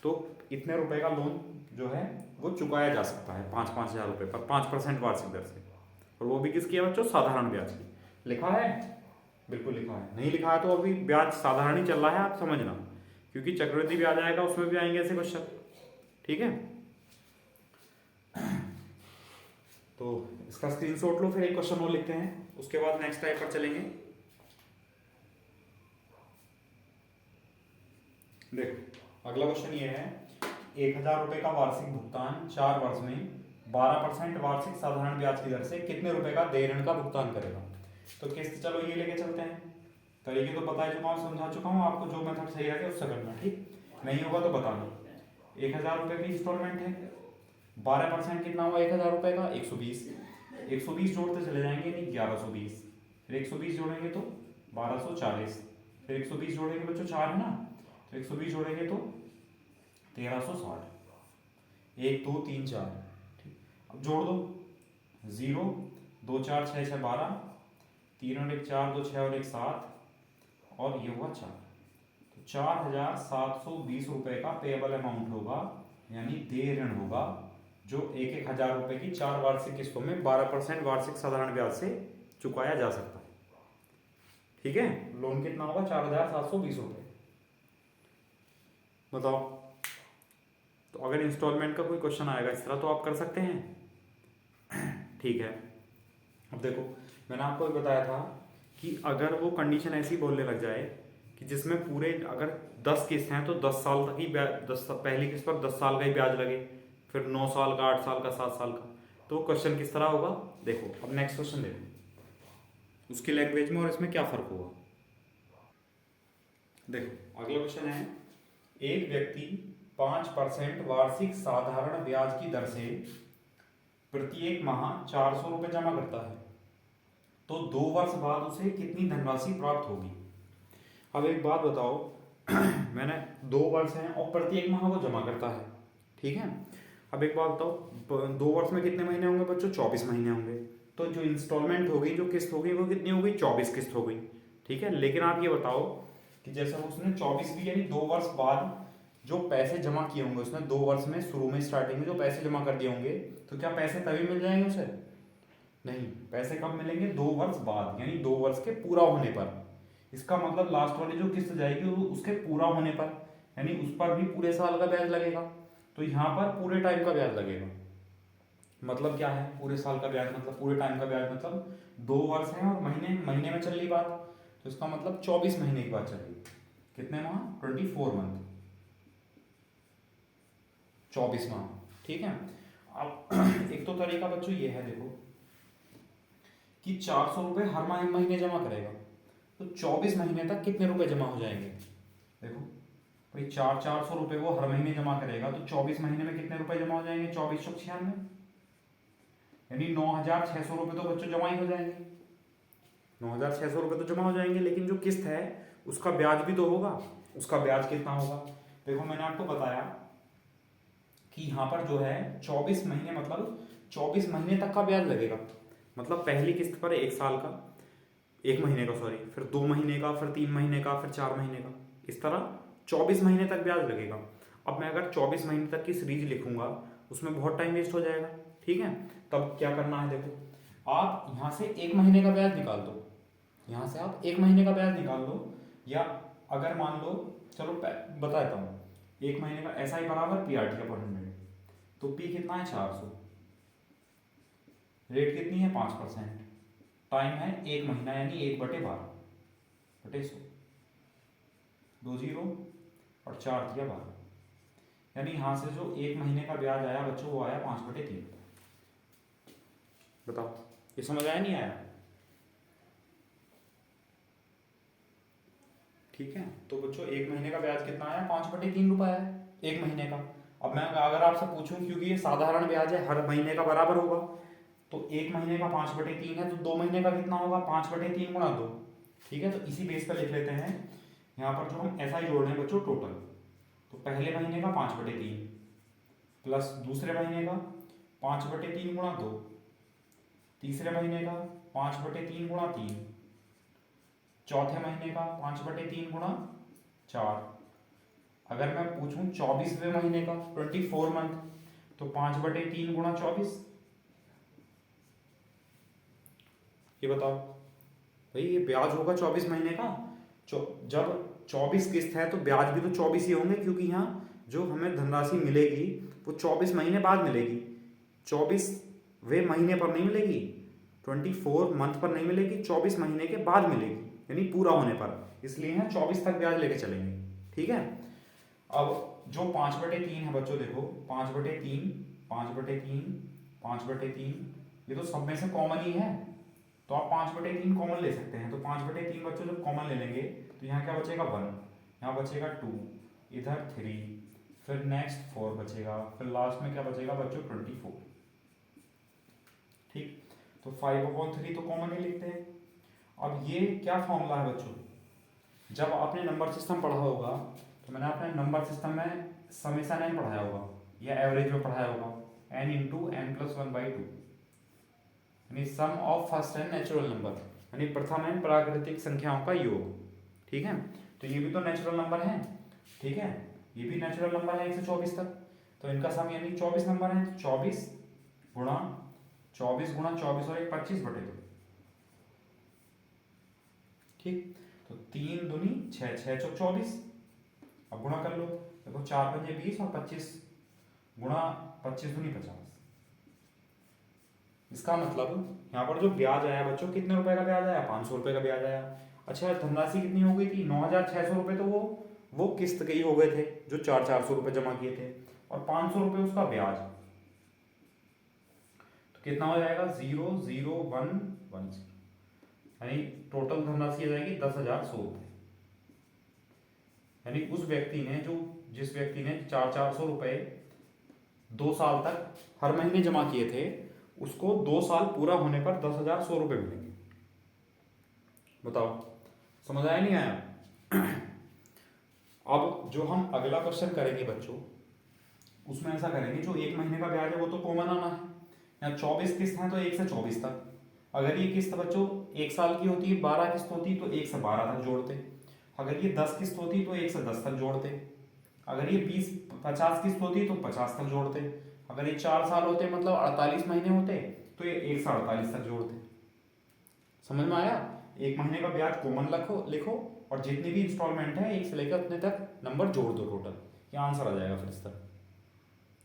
तो इतने रुपए का लोन जो है वो चुकाया जा सकता है 5-5 हज़ार रुपये पर 5% वार्षिक दर से। और वो भी किसकी है बच्चों, साधारण ब्याज की। लिखा है, बिल्कुल लिखा है, नहीं लिखा है तो अभी ब्याज साधारण ही चल रहा है, आप समझना, क्योंकि चक्रवृद्धि ब्याज आएगा उसमें भी आएंगे ऐसे क्वेश्चन। ठीक है, तो इसका स्क्रीनशॉट लो, फिर एक क्वेश्चन और लिखते हैं, उसके बाद नेक्स्ट टाइप पर चलेंगे। देखो अगला क्वेश्चन ये है, 1,000 रुपये का वार्षिक भुगतान 4 वर्ष में 12% वार्षिक साधारण ब्याज की दर से कितने रुपए का देय ऋण का भुगतान करेगा। तो किस्त चलो ये लेके चलते हैं, तरीके तो बता चुका हूँ, समझा चुका हूँ आपको, जो मेथड सही लगे उससे करना, ठीक, नहीं होगा तो बताना। 1,000 रुपये की इंस्टॉलमेंट है, 12% कितना हुआ 1,000 रुपये का 120, 120 जोड़ते चले जाएंगे, नहीं 1120, फिर 120 जोड़ेंगे तो 1240, फिर 120 जोड़ेंगे बच्चों 4 है ना, तो 120 जोड़ेंगे तो 1360, 1 2 3 4, ठीक, अब जोड़ दो 0 2 4 6 6 12, 3 और 1 4 2 6 और 1 7, और ये हुआ 4। तो 4,720 रुपये का पेएबल अमाउंट होगा, यानी देय ऋण होगा, जो 1,000 रुपये की 4 वार्षिक किस्तों में 12% वार्षिक साधारण ब्याज से चुकाया जा सकता है। ठीक है, लोन कितना होगा 4,720 रुपये। बताओ, तो अगर इंस्टॉलमेंट का कोई क्वेश्चन आएगा इस तरह तो आप कर सकते हैं। ठीक है, अब देखो मैंने आपको बताया था कि अगर वो कंडीशन ऐसी बोलने लग जाए कि जिसमें पूरे अगर 10 किस्त हैं तो 10 साल तक ही ब्याज, पहली किस्त पर 10 साल का ही ब्याज लगे, फिर 9 साल का, 8 साल का, 7 साल का, तो क्वेश्चन किस तरह होगा। देखो अब नेक्स्ट क्वेश्चन देखो उसकी लैंग्वेज में और इसमें क्या फ़र्क होगा। देखो अगला क्वेश्चन है, एक व्यक्ति 5% वार्षिक साधारण ब्याज की दर से प्रत्येक माह 400 रुपये जमा करता है, तो 2 वर्ष बाद उसे कितनी धनराशि प्राप्त होगी। अब एक बात बताओ, मैंने 2 वर्ष हैं और प्रत्येक माह वो जमा करता है, ठीक है। अब एक बात बताओ, 2 वर्ष में कितने महीने होंगे बच्चों, 24 महीने होंगे, तो जो इंस्टॉलमेंट होगी, जो किस्त होगी, वो कितनी होगी, 24 किस्त हो गई, ठीक है। लेकिन आप ये बताओ कि जैसे उसने 24 भी यानी 2 वर्ष बाद जो पैसे जमा किए होंगे उसने 2 वर्ष में, शुरू में स्टार्टिंग में जो पैसे जमा कर दिए होंगे, तो क्या पैसे तभी मिल जाएंगे उसे, नहीं, पैसे कब मिलेंगे, 2 वर्ष बाद, यानी 2 वर्ष के पूरा होने पर। इसका मतलब लास्ट वाली जो किस्त जाएगी वो उसके पूरा होने पर, यानी उस पर भी पूरे साल का ब्याज लगेगा, तो यहाँ पर पूरे टाइम का ब्याज लगेगा। मतलब क्या है पूरे साल का ब्याज, मतलब पूरे टाइम का ब्याज, मतलब 2 वर्ष है और महीने महीने में चल रही बात, तो इसका मतलब 24 महीने की बात चल रही। कितने माह, 24 मंथ, 24 माह, ठीक है। अब एक तो तरीका बच्चों ये है, देखो कि 400 रुपये हर महीने जमा करेगा, तो 24 महीने तक कितने रुपए जमा हो जाएंगे। देखो भाई 400 रुपये वो हर महीने जमा करेगा, तो 24 महीने में कितने रुपए जमा हो जाएंगे, 2496, यानी 9,600 रुपये तो बच्चों जमा ही हो जाएंगे, 9,600 रुपये तो जमा हो जाएंगे। लेकिन जो किस्त है उसका ब्याज भी तो होगा, उसका ब्याज कितना होगा। देखो मैंने आपको बताया कि यहाँ पर जो है 24 महीने, मतलब 24 महीने तक का ब्याज लगेगा, मतलब पहली किस्त पर 1 साल का, 1 महीने का सॉरी, फिर 2 महीने का, फिर 3 महीने का, फिर 4 महीने का, इस तरह 24 महीने तक ब्याज लगेगा। अब मैं अगर 24 महीने तक की सीरीज लिखूंगा उसमें बहुत टाइम वेस्ट हो जाएगा, ठीक है। तब क्या करना है, देखो आप यहाँ से 1 महीने का ब्याज निकाल दो, यहाँ से आप 1 महीने का ब्याज निकाल दो, या अगर मान लो, चलो बताता हूँ, 1 महीने का SI बराबर PRT/100, तो P कितना है 400, रेट कितनी है 5%, टाइम है 1 महीना यानी 1/12/100, 2 जीरो और 4 दिया 12, यानी यहाँ से जो 1 महीने का ब्याज आया बच्चों वो आया 5/3। बताओ ये समझ आया नहीं आया? ठीक है, तो बच्चों 1 महीने का ब्याज कितना आया 5/3 रुपये आया 1 महीने का। अब मैं अगर आपसे पूछूं, क्योंकि ये साधारण ब्याज है हर महीने का बराबर होगा, तो 1 महीने का 5/3 है, तो 2 महीने का कितना होगा 5/3 × 2। ठीक है, तो इसी बेस पर लिख लेते हैं यहाँ पर जो हम ऐसा ही जोड़ रहे हैं बच्चों टोटल। तो पहले महीने का 5/3 प्लस दूसरे महीने का 5/3 × 2, तीसरे महीने का 5/3 × 3, चौथे महीने का 5/3 × 4। अगर मैं पूछूं 24वें महीने का 24 मंथ, तो 5/3 × 24। ये बताओ भाई, ये ब्याज होगा 24 महीने का। जब 24 किस्त है तो ब्याज भी तो 24 ही होंगे, क्योंकि यहाँ जो हमें धनराशि मिलेगी वो 24 महीने बाद मिलेगी, 24वें महीने पर नहीं मिलेगी, 24 मंथ पर नहीं मिलेगी, 24 महीने के बाद मिलेगी, यानी पूरा होने पर। इसलिए यहाँ 24 तक ब्याज लेके चलेंगे। ठीक है, अब जो 5/3 है बच्चों, देखो 5/3, 5/3, 5/3, ये तो सब में से कॉमन ही है, तो आप 5/3 कॉमन ले सकते हैं। तो 5/3 बच्चों जब कॉमन ले लेंगे तो यहाँ क्या बचेगा 1, यहाँ बचेगा 2, इधर 3, फिर नेक्स्ट 4 बचेगा, फिर लास्ट में क्या बचेगा बच्चों 24। ठीक, तो 5/3 तो कॉमन ही लिखते हैं। अब ये क्या फॉर्मूला है बच्चों, जब आपने नंबर सिस्टम पढ़ा होगा तो मैंने आपने नंबर सिस्टम में समेशन n पढ़ाया होगा या एवरेज में पढ़ाया होगा, n × n+1/2, यानी sum of first and natural number, यानी प्रथम एंड प्राकृतिक संख्याओं का योग। ठीक है, तो ये भी तो नेचुरल नंबर है। ठीक है, ये भी नेचुरल नंबर है 1 से 24 तक, तो इनका सम यानी 24 नंबर है। 24 गुणा 24 और 1 25/2। ठीक, तो 3 दूनी 6, 6 चौक 24। अब गुणा कर लो, देखो 4 पंजे 20 और 25 गुणा 25 दूनी 50। इसका मतलब यहाँ पर जो ब्याज आया बच्चों, कितने रुपए का ब्याज आया 500 रुपए का ब्याज आया। अच्छा, धनराशि कितनी हो गई थी 9,600 रुपये, तो वो किस्त के ही हो गए थे जो 400 रुपये जमा किए थे, और 500 रुपये उसका ब्याज, तो कितना हो जाएगा 0,0,1,1, यानी टोटल धनराशि आ जाएगी 10,100 रुपये। यानी उस व्यक्ति ने जिस व्यक्ति ने 400 रुपये 2 साल तक हर महीने जमा किए थे, उसको 2 साल पूरा होने पर 10,100 रुपये मिलेंगे। बताओ समझ आया नहीं आया? अब जो हम अगला क्वेश्चन करेंगे बच्चों, उसमें ऐसा करेंगे, जो 1 महीने का ब्याज है वो तो कॉमन आना है, या 24 किस्त है तो 1 से 24 तक। अगर ये किस्त बच्चों 1 साल की होती है, 12 किस्त होती तो 1 से 12 तक जोड़ते। अगर ये 10 किस्त होती तो 1 से 10 तक जोड़ते। अगर ये 50 किस्त होती तो 50 तक जोड़ते। अगर ये 4 साल होते मतलब 48 महीने होते तो ये 1 से 48 तक जोड़ते। समझ में आया? 1 महीने का ब्याज कॉमन लिखो और जितनी भी इंस्टॉलमेंट है 1 से लेकर उतने तक नंबर जोड़ दो टोटल, ये आंसर आ जाएगा। फिर इस तरह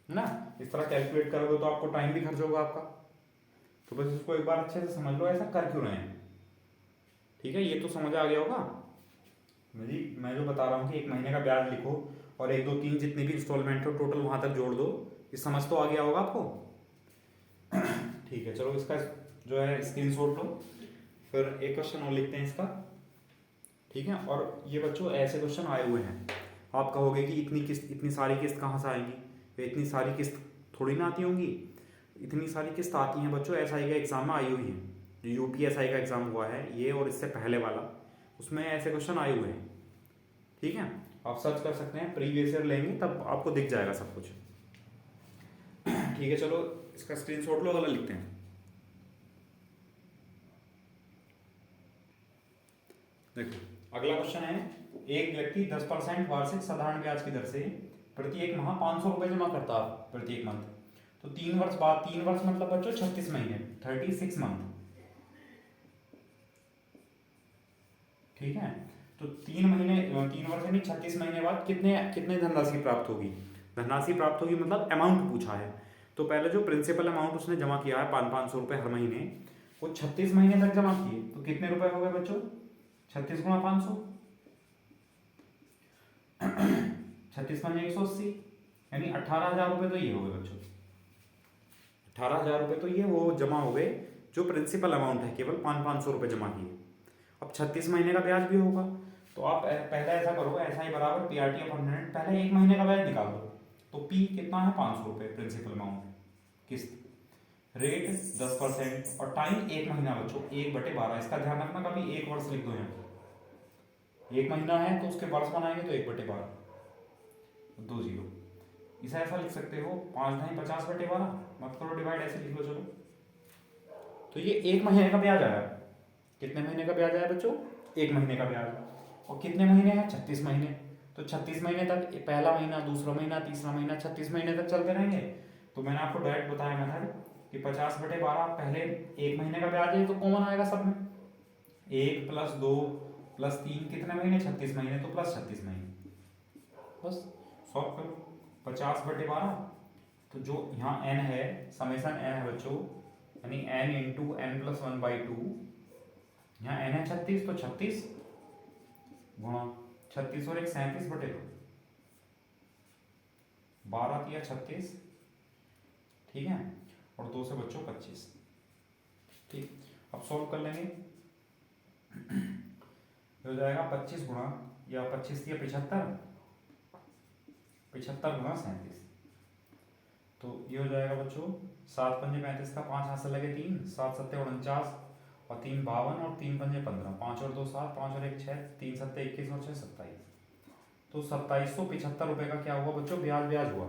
है ना, इस तरह कैलकुलेट करोगे तो आपको टाइम भी खर्च होगा आपका। तो बस इसको एक बार अच्छे से समझ लो ऐसा कर क्यों रहे हैं। ठीक है, ये तो समझ आ गया होगा। मैं जो बता रहा हूँ कि 1 महीने का ब्याज लिखो और 1 2 3 जितनी भी इंस्टॉलमेंट हो टोटल वहां तक जोड़ दो, ये समझ तो आ गया होगा आपको। ठीक है, चलो इसका जो है स्क्रीनशॉट लो, फिर एक क्वेश्चन और लिखते हैं इसका। ठीक है, और ये बच्चों ऐसे क्वेश्चन आए हुए हैं, आप कहोगे कि इतनी सारी किस्त कहाँ से आएंगी, इतनी सारी किस्त थोड़ी ना आती होंगी। इतनी सारी किस्त आती हैं बच्चों, एसआई का एग्जाम में आई हुई है, जो यूपीएसआई का एग्जाम हुआ है ये और इससे पहले वाला, उसमें ऐसे क्वेश्चन आए हुए हैं। ठीक है, आप सर्च कर सकते हैं, प्रीवियस ईयर लेंगे तब आपको दिख जाएगा सब कुछ। ठीक है, चलो इसका स्क्रीनशॉट लो, अगला लिखते हैं। देखो अगला क्वेश्चन है, एक व्यक्ति 10% वार्षिक साधारण ब्याज की दर से प्रत्येक माह 500 रुपये जमा करता है प्रत्येक मंथ। तो 3 वर्ष बाद, 3 वर्ष मतलब बच्चों 36 महीने, 36 मंथ। ठीक है, तो 3 वर्ष यानी 36 महीने बाद कितने धनराशि प्राप्त होगी। धनराशि प्राप्त होगी मतलब अमाउंट पूछा है, तो पहले जो प्रिंसिपल अमाउंट उसने जमा किया है 500 रुपये हर महीने, वो 36 महीने तक जमा किए, तो कितने रुपए हो गए बच्चों? 36 गुणा 500, 36 पंजे 180, यानी 18,000 रुपये तो ये हो गए बच्चों। 18,000 रुपये तो ये वो जमा हो गए जो प्रिंसिपल अमाउंट है, केवल 500 रुपये जमा किए। अब 36 महीने का ब्याज भी होगा, तो आप पहले ऐसा करो, ऐसा ही बराबर PRT ऑफ 100, पहले एक महीने का ब्याज निकाल दो। तो P कितना है? 500 रुपये प्रिंसिपल अमाउंट, किस्त, रेट 10% और टाइम 1 महीना बच्चों, 1/12। इसका ध्यान रखना, कभी 1 वर्ष लिख दो यहाँ, 1 महीना है तो उसके वर्ष बनाएंगे तो 1/12, 2 जीरो। इसे ऐसा लिख सकते हो 5 ढाई 50/12, मत करो डिवाइड, ऐसे लिख लो चलो। तो ये 1 महीने का ब्याज आया। कितने महीने का ब्याज आया बच्चों? 1 महीने का ब्याज। और कितने महीने हैं? 36 महीने। तो 36 महीने तक, पहला महीना, दूसरा महीना, तीसरा महीना, 36 महीने तक चलते रहेंगे। तो मैंने आपको डायरेक्ट बताया मेथड कि 50/12, पहले 1 महीने का ब्याज है तो कॉमन आएगा सब में, 1 + 2 + 3 कितने महीने? 36 महीने, तो + 36 महीने। बस सॉल्व करो। 50/12, तो जो यहाँ n है, समेसन n है बच्चों, यानी n × n + 1/2, यहाँ n है 36, तो 36 गुणा 36 और 1 37/2, 12 किया 36, ठीक है, और 2 से बच्चों 25। ठीक, अब सॉल्व कर लेंगे। हो जाएगा 25 गुणा, या 25 या 75, 75 गुणा 37, तो ये हो जाएगा बच्चों 7 पंजे 35 का 5 हाथ से लगे 3, 7 सत्ते 49 और 3 52 और 3 पंजे 15, 5 और 2 7, 5 और 1 6, 3 सत्ते 21 और 6 27। तो 2775 रुपये का क्या हुआ बच्चों? ब्याज हुआ।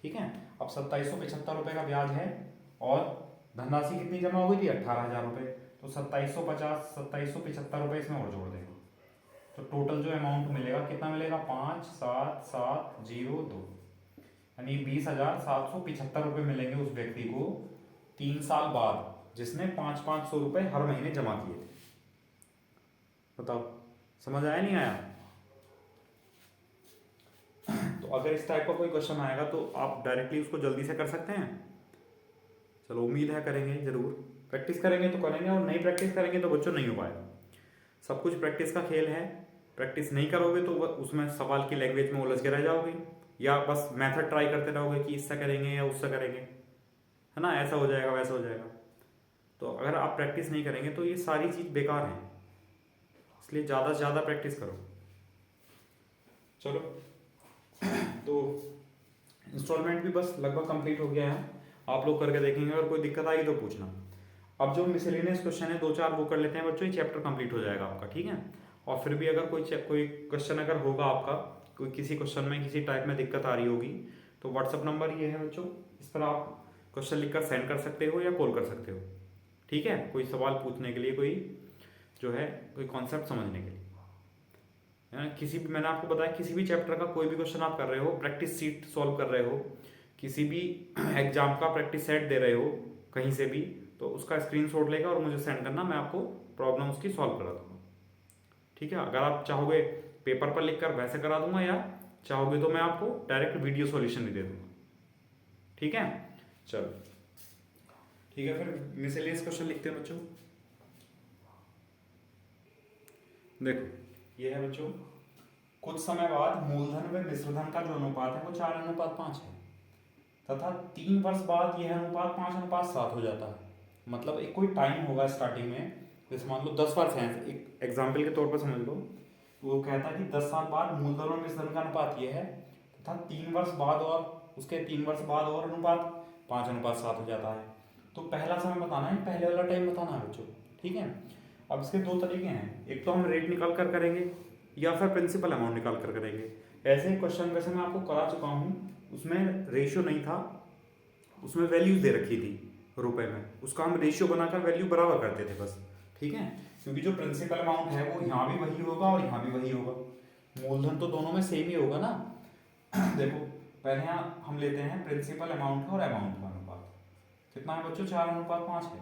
ठीक है, अब 2775 रुपये का ब्याज है और धनराशि कितनी जमा हो गई थी? 18,000 रुपये। तो 2750, 2775 रुपये इसमें और जोड़ देंगे, तो टोटल जो अमाउंट मिलेगा कितना मिलेगा? 5,7,7,0,2, यानी 20,775 रुपये मिलेंगे उस व्यक्ति को 3 साल बाद, जिसने 500 रुपये हर महीने जमा किए थे। बताओ समझ आया नहीं आया? तो अगर इस टाइप का कोई क्वेश्चन आएगा तो आप डायरेक्टली उसको जल्दी से कर सकते हैं। चलो उम्मीद है करेंगे, जरूर प्रैक्टिस करेंगे तो करेंगे, और नहीं प्रैक्टिस करेंगे तो बच्चों नहीं हो पाएगा। सब कुछ प्रैक्टिस का खेल है। प्रैक्टिस नहीं करोगे तो उसमें सवाल की लैंग्वेज में उलझ के रह जाओगे, या बस मेथड ट्राई करते रहोगे कि इससे करेंगे या उससे करेंगे, है ना, ऐसा हो जाएगा वैसा हो जाएगा। तो अगर आप प्रैक्टिस नहीं करेंगे तो ये सारी चीज़ बेकार है, इसलिए ज़्यादा से ज़्यादा प्रैक्टिस करो। चलो तो इंस्टॉलमेंट भी बस लगभग कंप्लीट हो गया है, आप लोग करके देखेंगे, अगर कोई दिक्कत आई तो पूछना। अब जो मिसलेनियस क्वेश्चन है 2-4 वो कर लेते हैं बच्चों, ये चैप्टर कंप्लीट हो जाएगा आपका, ठीक है। और फिर भी अगर कोई क्वेश्चन अगर होगा आपका, कोई किसी क्वेश्चन में किसी टाइप में दिक्कत आ रही होगी, तो व्हाट्सअप नंबर ये है बच्चों, इस पर आप क्वेश्चन लिखकर सेंड कर सकते हो या कॉल कर सकते हो, ठीक है। कोई सवाल पूछने के लिए, कोई जो है कोई कॉन्सेप्ट समझने के लिए, किसी भी, मैंने आपको बताया किसी भी चैप्टर का कोई भी क्वेश्चन आप कर रहे हो, प्रैक्टिस सीट सॉल्व कर रहे हो, किसी भी एग्जाम का प्रैक्टिस सेट दे रहे हो कहीं से भी, तो उसका स्क्रीनशॉट लेकर और मुझे सेंड करना, मैं आपको प्रॉब्लम उसकी सॉल्व करा दूंगा, ठीक है। अगर आप चाहोगे पेपर पर लिखकर वैसे करा दूंगा, या चाहोगे तो मैं आपको डायरेक्ट वीडियो सॉल्यूशन भी दे दूंगा, ठीक है। चलो ठीक है, फिर मिसलेनियस क्वेश्चन लिखते हैं बच्चों। देखो ये है बच्चों, कुछ समय बाद मूलधन व मिश्रधन का जो अनुपात है वो 4:5 है, तथा 3 वर्ष बाद यह अनुपात 5:7 हो जाता है। मतलब एक कोई टाइम होगा स्टार्टिंग में, जैसे मान लो 10 वर्ष हैं, एक एग्जाम्पल के तौर पर समझ लो, वो कहता है कि 10 साल बाद मूलधन और मिश्रधन का अनुपात ये है, तथा 3 वर्ष बाद और उसके 3 वर्ष बाद और अनुपात 5:7 हो जाता है। तो पहला समय बताना है, पहले वाला टाइम बताना है बच्चों, ठीक है। अब इसके 2 तरीके हैं, एक तो हम रेट निकाल कर करेंगे, या फिर प्रिंसिपल अमाउंट निकाल कर करेंगे। ऐसे क्वेश्चन वैसे मैं आपको करा चुका हूँ, उसमें रेशियो नहीं था, उसमें वैल्यूज दे रखी थी रुपए में, उसका हम रेशियो बनाकर वैल्यू बराबर करते थे बस, ठीक है। क्योंकि जो प्रिंसिपल अमाउंट है वो यहाँ भी वही होगा और यहाँ भी वही होगा, मूलधन तो दोनों में सेम ही होगा ना। देखो पहले यहाँ हम लेते हैं प्रिंसिपल अमाउंट और अमाउंट का अनुपात, कितना है बच्चों? 4:5 है।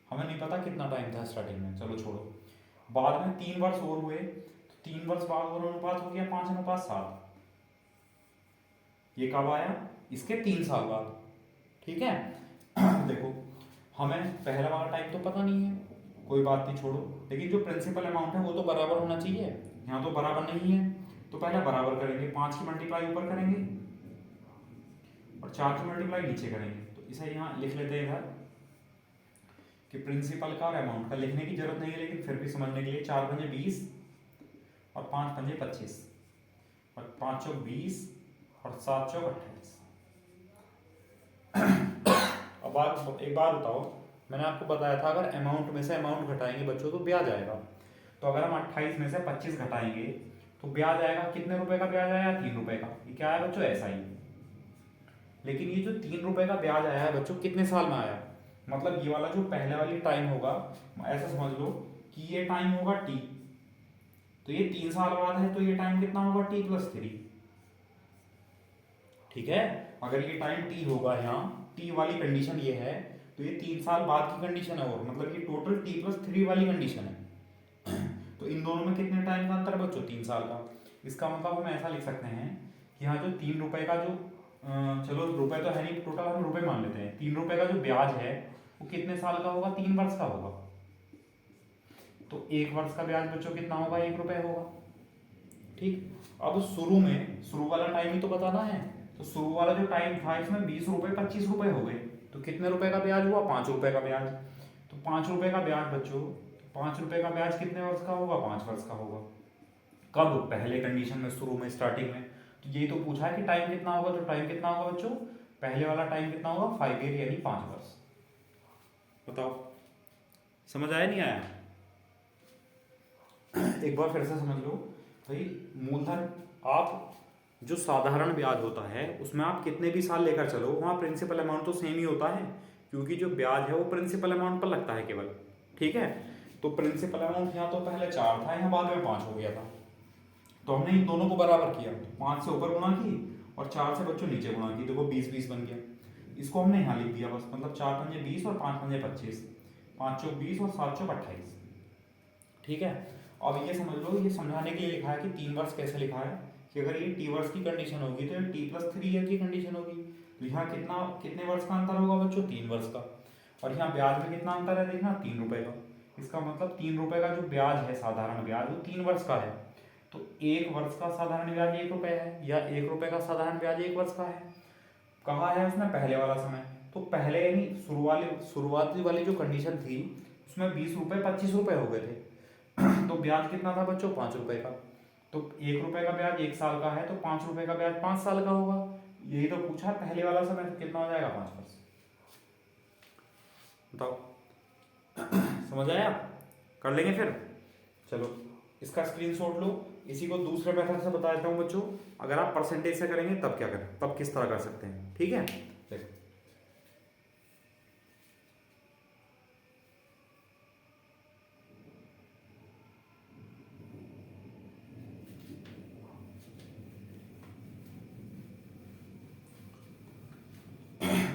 हमें नहीं पता कितना टाइम था स्टार्टिंग में, चलो छोड़ो। बाद में 3 वर्ष और हुए, तो 3 वर्ष बाद और अनुपात हो गया 5:7। ये कब आया? इसके 3 साल बाद। ठीक है। देखो हमें पहला वाला टाइम तो पता नहीं है, कोई बात नहीं छोड़ो, लेकिन जो प्रिंसिपल अमाउंट है वो तो बराबर होना चाहिए। यहाँ तो बराबर नहीं है, तो पहले बराबर करेंगे, 5 की मल्टीप्लाई ऊपर करेंगे और 4 की मल्टीप्लाई नीचे करेंगे। तो इसे यहाँ लिख लेते हैं इधर कि प्रिंसिपल का और अमाउंट का लिखने की जरूरत नहीं है, लेकिन फिर भी समझने के लिए 4 पंजे 20 और 5 पंजे 25 और 5 चौक 20 और 7 चौक 28। अब एक बार बताओ, मैंने आपको बताया था अगर अमाउंट में से अमाउंट घटाएंगे बच्चों तो ब्याज आएगा। तो अगर हम 28 में से 25 घटाएंगे तो ब्याज आएगा, कितने रुपए का ब्याज आया? 3 रुपए का। ये क्या आया बच्चों? ऐसा ही। लेकिन ये जो 3 रुपए का ब्याज आया है बच्चों, कितने साल में आया? मतलब ये वाला जो पहले वाली टाइम होगा, ऐसा समझ लो कि ये टाइम होगा टी, तो ये 3 साल बाद है, तो ये टाइम कितना होगा? t+3। ठीक है। अगर ये टाइम टी होगा, यहाँ टी वाली कंडीशन ये है, तो ये 3 साल बाद की कंडीशन है, और मतलब ये टोटल t+3 वाली कंडीशन है। तो इन दोनों में कितने टाइम का अंतर है बच्चों? 3 साल का। इसका मतलब हम ऐसा लिख सकते हैं कि यहाँ जो 3 रुपए का जो चलो रुपए तो है नहीं, टोटल हम रुपए मान लेते हैं, 3 रुपए का जो ब्याज है वो कितने साल का होगा? 3 वर्ष का होगा। तो 1 वर्ष का ब्याज बच्चों कितना होगा? 1 रुपए होगा। ठीक। अब शुरू वाला टाइम ही तो बताना है, तो शुरू वाला जो टाइम था इसमें 20 रुपए 25 रुपए हो गए, तो कितने रुपए का ब्याज हुआ? 5 रुपए का ब्याज। तो 5 रुपए का ब्याज बच्चों, 5 रुपए का ब्याज कितने वर्ष का होगा? 5 वर्ष का होगा। कब? पहले कंडीशन में, शुरू में, स्टार्टिंग में। तो यही तो पूछा है कि टाइम कितना होगा, तो टाइम कितना होगा बच्चों? पहले वाला टाइम कितना होगा? 5 ईयर यानी 5 वर्ष। बताओ समझ आया नहीं आया? एक बार फिर से समझ लो भाई, मूलधन आप जो साधारण ब्याज होता है उसमें आप कितने भी साल लेकर चलो, वहाँ प्रिंसिपल अमाउंट तो सेम ही होता है, क्योंकि जो ब्याज है वो प्रिंसिपल अमाउंट पर लगता है केवल। ठीक है। तो प्रिंसिपल अमाउंट यहाँ तो पहले 4 था, यहाँ बाद में 5 हो गया था, तो हमने इन दोनों को बराबर किया, 5 से ऊपर गुणा की और 4 से बच्चों नीचे गुणा की, देखो 20 बन गया। इसको हमने यहाँ लिख दिया बस, मतलब 4 पंजे 20 और 5 पंजे 25, 5 चौक 20 और 7 चौक 28। ठीक है। अब ये समझ लो, ये समझाने के लिए लिखा है कि 3 वर्ष कैसे लिखा है, कि अगर ये टी वर्ष की कंडीशन होगी तो ये t+3 ईयर की कंडीशन होगी, तो यहाँ कितने वर्ष का अंतर होगा बच्चों? 3 वर्ष का। और यहाँ ब्याज में कितना अंतर है देखना? 3 रुपए का। इसका मतलब 3 रुपए का जो ब्याज है, साधारण ब्याज, वो 3 वर्ष का है। तो 1 वर्ष का साधारण ब्याज 1 रुपए है, या 1 रुपए का साधारण ब्याज 1 वर्ष का है। कहा है उसमें पहले वाला समय, तो पहले यानी शुरुआती वाली जो कंडीशन थी उसमें 20 रुपए 25 रुपए हो गए थे। तो ब्याज कितना था बच्चों? 5 रुपए का। तो 1 रुपए का ब्याज 1 साल का है, तो 5 रुपए का ब्याज 5 साल का होगा। यही तो पूछा पहले वाला समय, तो कितना हो जाएगा? 5 वर्ष। बताओ समझ आया? कर लेंगे फिर। चलो इसका स्क्रीनशॉट लो, इसी को दूसरे मेथड से बता देता हूँ बच्चों। अगर आप परसेंटेज से करेंगे तब क्या करें, तब किस तरह कर सकते हैं। ठीक है। देखो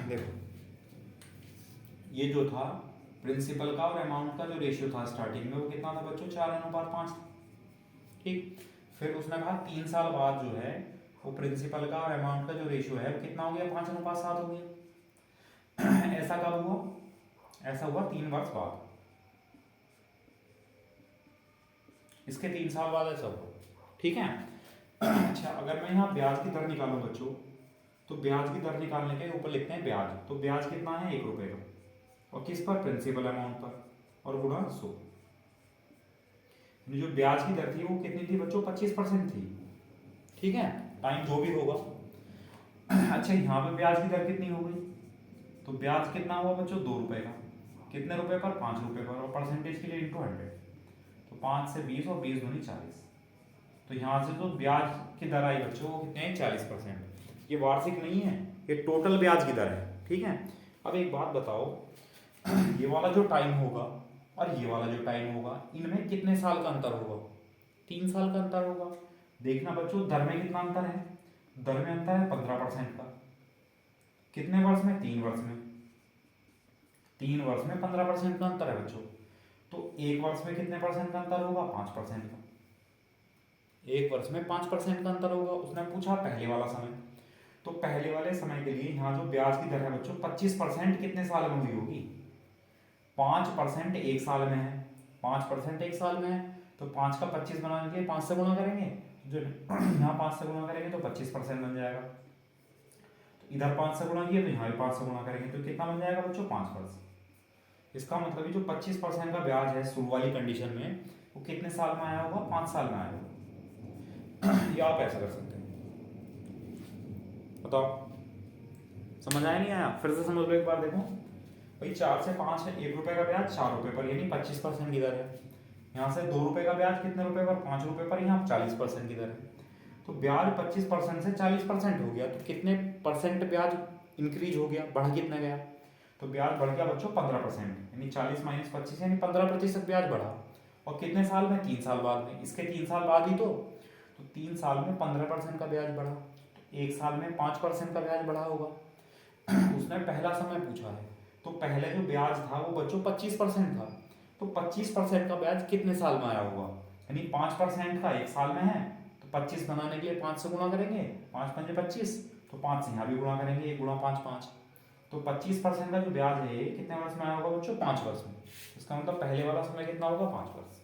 देखो ये जो था प्रिंसिपल का और अमाउंट का जो रेशियो था स्टार्टिंग में, वो कितना था बच्चों? 4:5 था। ठीक। फिर उसने कहा 3 साल बाद जो है वो प्रिंसिपल का और अमाउंट का जो रेशियो है वो कितना हो गया? 5:7 हो गया। ऐसा कब हुआ? ऐसा हुआ 3 वर्ष बाद, इसके 3 साल बाद ऐसा हुआ। ठीक है। अच्छा, अगर मैं यहाँ ब्याज की दर निकालूं बच्चों, तो ब्याज की दर निकालने के ऊपर लिखते हैं ब्याज। तो ब्याज कितना है? 1 रुपए का, और किस पर? प्रिंसिपल अमाउंट पर, और गुणा 100। जो ब्याज की दर थी वो कितनी थी बच्चों? 25% थी। ठीक है। टाइम जो भी होगा। अच्छा, यहाँ पे ब्याज की दर कितनी हो गई? तो ब्याज कितना हुआ बच्चों? 2 रुपए का। कितने रुपए पर? 5 रुपए पर, और परसेंटेज के लिए × 100, तो 5 से 20 और 20 दूनी 40। तो यहाँ से जो ब्याज की दर आई बच्चों वो कितने हैं? 40%। ये वार्षिक नहीं है, ये टोटल ब्याज की दर है। ठीक है। अब एक बात बताओ, ये वाला जो टाइम होगा और ये वाला जो टाइम होगा, इनमें कितने साल का अंतर होगा? 3 साल का अंतर होगा। देखना बच्चों, दर में कितना अंतर है? दर में अंतर है 15% का। कितने वर्ष में? 3 वर्ष में। 3 वर्ष में 15% का अंतर है बच्चों। तो 1 वर्ष में कितने परसेंट का अंतर होगा? 5% का। 1 वर्ष में 5% का अंतर होगा। उसने पूछा पहले वाला समय, तो तो पहले वाले समय के लिए यहाँ जो ब्याज की दर है बच्चों 25% कितने साल में हुई होगी? 5% एक साल में है, 5% एक साल में है, तो 5 का 25 बनाने के लिए 5 से गुणा करेंगे, जो यहाँ 5 से गुणा करेंगे तो 25% बन जाएगा। तो इधर 5 से गुणा किया तो यहाँ भी 5 से गुणा करेंगे तो कितना बन जाएगा बच्चों? 5%। इसका मतलब ये जो 25% का ब्याज है शुरू वाली कंडीशन में, वो कितने साल में आया होगा? 5 साल में आया होगा। या आप ऐसा कर सकते हैं, बताओ समझ आया नहीं आया? फिर से समझ लो एक बार, देखो भाई 4 से 5 है, 1 रुपए का ब्याज 4 रुपए पर, यानी 25% की दर है। यहाँ से 2 रुपए का ब्याज कितने रुपए पर? 5 रुपए पर, यहाँ 40% की दर है। तो ब्याज 25% से 40% हो गया, तो कितने परसेंट ब्याज इंक्रीज हो गया, बढ़ कितना गया? तो ब्याज बढ़ गया बच्चों 15%, यानी 40 माइनस 25 यानी 15% ब्याज बढ़ा। और कितने साल में? 3 साल बाद में, इसके 3 साल बाद ही तो 3 साल में 15% का ब्याज बढ़ा, तो 1 साल में 5% का ब्याज बढ़ा होगा। उसने पहला समय पूछा है, तो पहले जो ब्याज था वो बच्चों 25% था, तो 25% का ब्याज कितने साल में आया होगा? यानी 5% का 1 साल में है, तो 25 बनाने के लिए 5 से गुणा करेंगे, 5 पंजे 25, तो 5 से यहाँ भी गुणा करेंगे, 1 गुणा 5 5, तो 25% का जो ब्याज है कितने वर्ष में आया होगा बच्चों? 5 वर्ष में। इसका मतलब पहले वाला समय कितना होगा? 5 वर्ष।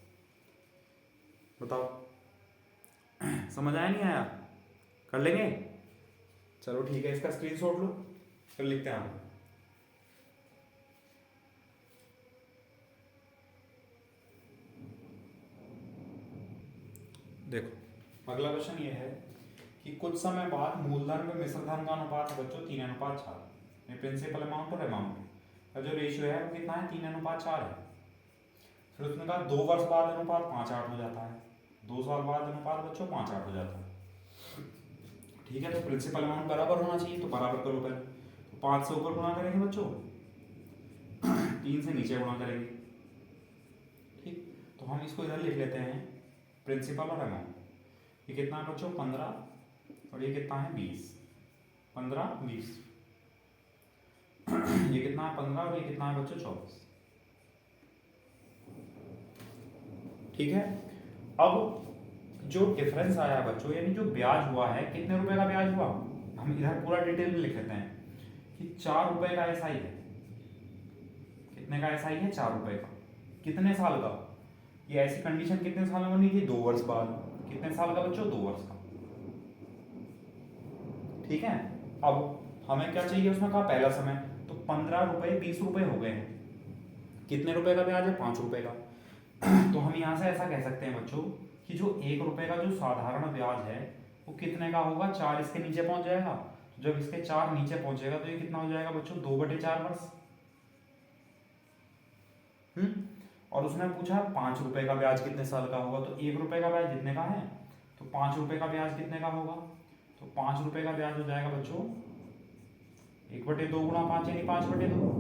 बताओ समझ आया नहीं आया? कर लेंगे? चलो ठीक है, इसका स्क्रीनशॉट लो, फिर लिखते हैं हम। देखो अगला क्वेश्चन ये है कि कुछ समय बाद मूलधन में मिश्र धन का अनुपात है बच्चों 3:4, प्रिंसिपल अमाउंट और अमाउंट का जो रेशियो है वो कितना है? 3:4 है। फिर उसने कहा 2 वर्ष बाद अनुपात 5:8 हो जाता है, 2 साल बाद अनुपात बच्चों 5:8 हो जाता है। ठीक है, तो प्रिंसिपल अमाउंट बराबर होना चाहिए, तो बराबर करो पहले, तो 5 से ऊपर गुणा करेंगे बच्चों, 3 से नीचे गुणा करेंगे। ठीक, तो हम इसको इधर लिख लेते हैं प्रिंसिपल और अमाउंट। ये कितना है बच्चों? 15, और ये कितना है? 20, 15 20। ये कितना है? 15, और ये कितना है बच्चों? 24। ठीक है, अब जो डिफरेंस आया बच्चों, यानी जो ब्याज हुआ है, कितने रुपए का ब्याज हुआ? हम इधर पूरा डिटेल में लिख लेते हैं कि 4 रुपए का एसआई है। कितने का एसआई है? 4 रुपए का। कितने साल का? ये ऐसी कंडीशन कितने साल में बनी थी? 2 वर्ष बाद। कितने साल का बच्चों? 2 वर्ष का। ठीक है, अब हमें क्या चाहिए? उसमें कहा पहला समय, तो 15 रुपए 20 रुपए हो गए हैं। कितने रुपए का ब्याज है? 5 रुपए का। तो हम यहाँ से ऐसा कह सकते हैं बच्चों कि जो 1 रुपए का जो साधारण ब्याज है वो कितने का होगा? 4 इसके नीचे पहुंच जाएगा। तो जब इसके 4 नीचे पहुंचेगा तो ये कितना हो जाएगा बच्चों? 2/4 वर्ष। और उसने पूछा 5 रुपए का ब्याज कितने साल का होगा, तो 1 रुपए का ब्याज जितने का है, तो 5 रुपए का ब्याज कितने का होगा? तो 5 रुपए का ब्याज हो जाएगा बच्चों 1/2 गुणा 5 यानी 5/2।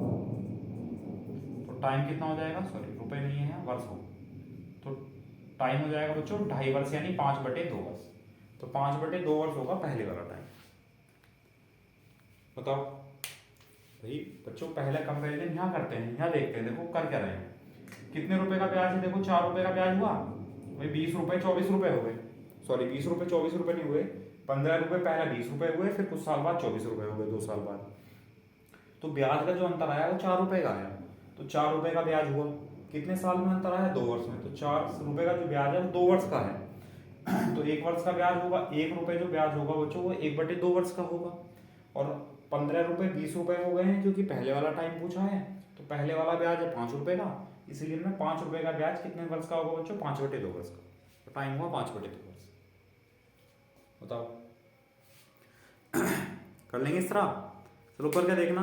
तो टाइम कितना हो जाएगा? सॉरी रुपए नहीं है, वर्ष हो, तो टाइम हो जाएगा बच्चों 2.5 वर्ष यानी 5/2 वर्ष। तो 5/2 वर्ष होगा पहले वाला टाइम। बताओ भाई बच्चों, पहला कंपैरिजन यहाँ करते हैं, यहाँ देखते हैं, देखो कर क्या रहे हैं। कितने रुपए का ब्याज है? देखो 4 रुपए का ब्याज हुआ भाई, 20 रुपए 24 रुपए हो गए, सॉरी 20 रुपए 24 रुपए नहीं हुए, 15 रुपए पहला 20 रुपए हुए, फिर कुछ साल बाद 24 रुपए हो गए, 2 साल बाद। तो ब्याज का जो अंतर आया वो 4 रुपए का आया। तो 4 रुपए का ब्याज हुआ, कितने साल में अंतर आया? 2 वर्ष में। तो 4 रुपए का जो ब्याज है वो 2 वर्ष का है। तो 1 वर्ष का ब्याज होगा, 1 रुपए जो ब्याज होगा बच्चों वो 1/2 वर्ष का होगा। और 15 रुपए 20 रुपए हो गए हैं क्योंकि पहले वाला टाइम पूछा है, तो पहले वाला ब्याज है 5 रुपए का, इसीलिए मैं 5 रुपए का ब्याज कितने वर्ष का होगा बच्चों? 5/2 वर्ष का। तो टाइम हुआ 5/2 वर्ष। बताओ कर लेंगे इस तरह? चलो करके देखना।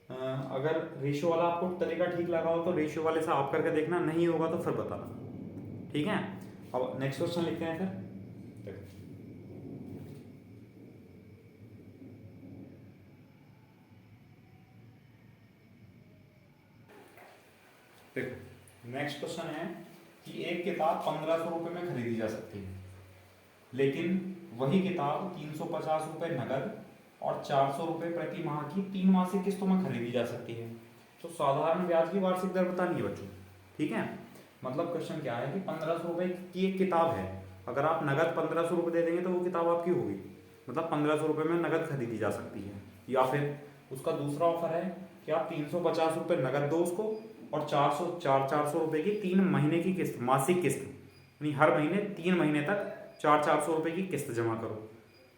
अगर रेशियो वाला आपको तरीका ठीक लगा हो तो रेशियो वाले से आप करके देखना, नहीं होगा तो फिर बताना। ठीक है, अब नेक्स्ट क्वेश्चन लिखते हैं फिर। देखो नेक्स्ट क्वेश्चन है कि एक किताब 1500 रुपए में खरीदी जा सकती है, लेकिन वही किताब 350 रुपए नगद और 400 रुपए प्रति माह की 3 मासिक किस्तों में खरीदी जा सकती है। तो साधारण ब्याज की वार्षिक दर बतानी है बच्चों। ठीक है, मतलब क्वेश्चन क्या है कि 1500 रुपए की एक किताब है, अगर आप नगद 1500 रुपए दे देंगे तो वो किताब आपकी होगी, मतलब 1500 रुपये में नगद खरीदी जा सकती है। या फिर उसका दूसरा ऑफर है कि आप 350 रुपये नगद दो उसको और 400 रुपये की 3 महीने की किस्त, मासिक किस्त, यानी हर महीने 3 महीने तक 400 रुपये की किस्त जमा करो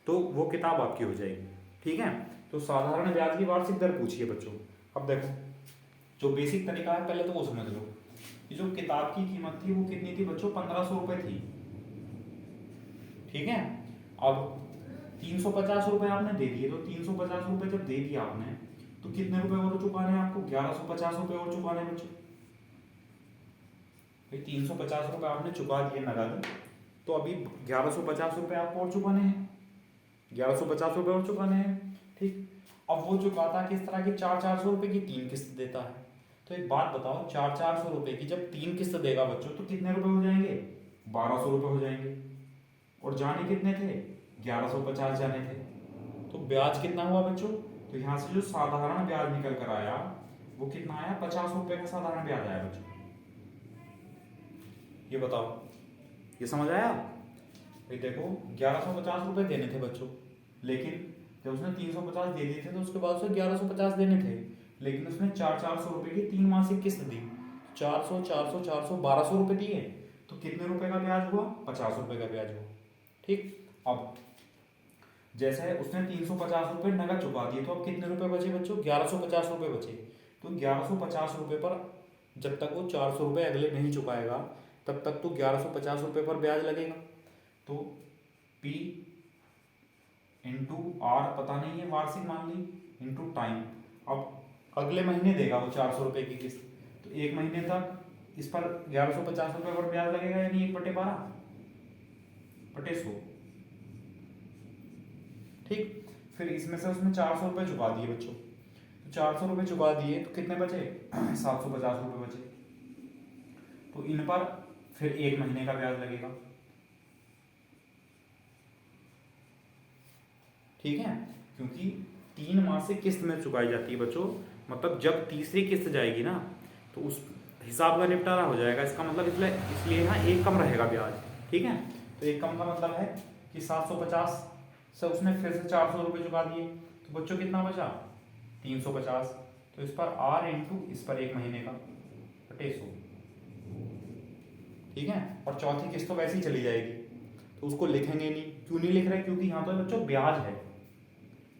तो वो किताब आपकी हो जाएगी। ठीक है, तो साधारण ब्याज की वार्षिक दर पूछिए बच्चों। अब देखो जो बेसिक तरीका है पहले तो वो समझ लो कि जो किताब की कीमत थी वो कितनी थी बच्चों, 1500 रुपये थी। ठीक है, अब 350 रुपये आपने दे दिए, तो 350 रुपये जब दे दिया आपने तो कितने रुपए और चुकाने हैं आपको, 1150 रुपये और चुकाने बच्चों। भाई 350 रुपये आपने चुका दिए नगद, तो अभी 1150 रुपये आपको और चुकाने हैं, 1150 रुपये और चुकाने हैं। ठीक, अब वो चुकाता किस तरह की, 400 रुपये की 3 किस्त देता है। तो एक बात बताओ, 400 रुपये की जब 3 किस्त देगा बच्चों तो कितने रुपए हो जाएंगे, 1200 रुपये हो जाएंगे। और जाने कितने थे, 1150 जाने थे। तो ब्याज कितना हुआ बच्चों, तो यहाँ से जो साधारण ब्याज निकल कर आया वो कितना आया, 50 रुपये का साधारण ब्याज आया बच्चों। ये बताओ, ये समझ आया। भाई देखो 1150 रुपये देने थे बच्चों, लेकिन जब उसने 350 दे दिए थे तो उसके बाद उसे 1150 देने थे, लेकिन उसने 400 रुपये की 3 मासिक किस्त दी, 400 400 400 1200 रुपये दिए, तो कितने रुपए का ब्याज हुआ, 50 रुपये का ब्याज हुआ। ठीक, अब जैसे उसने 350 रुपये नगद चुका दिए तो अब कितने रुपए बचे बच्चों, 1150 रुपये बचे। तो 1150 रुपये पर जब तक वो 400 रुपये अगले नहीं चुकाएगा तब तक तो 1150 रुपये पर ब्याज लगेगा। तो P इंटू आर पता नहीं है, वार्षिक मान ली, इंटू टाइम। अब अगले महीने देगा वो 400 रुपये की किस्त, तो एक महीने तक इस पर 1150 रुपये पर ब्याज लगेगा, यानी 1/12/100। ठीक, फिर इसमें से उसने 400 रुपये चुका दिए बच्चों, तो 400 रुपये चुका दिए तो कितने बचे, 750 रुपये बचे। तो इन पर फिर एक महीने का ब्याज लगेगा। ठीक है, क्योंकि 3 मासिक किस्त में चुकाई जाती है बच्चों, मतलब जब तीसरी किस्त जाएगी ना तो उस हिसाब का निपटारा हो जाएगा। इसका मतलब इसलिए यहाँ एक कम रहेगा ब्याज। ठीक है, तो एक कम का मतलब है कि 750 से उसने फिर से 400 रुपये चुका दिए, तो बच्चों कितना बचा, 350। तो इस पर आर इंटू इस पर एक महीने का बटे 100। ठीक है, और चौथी किस्त तो वैसे ही चली जाएगी, तो उसको लिखेंगे नहीं। क्यों नहीं लिख रहे, क्योंकि यहाँ तो बच्चों ब्याज है।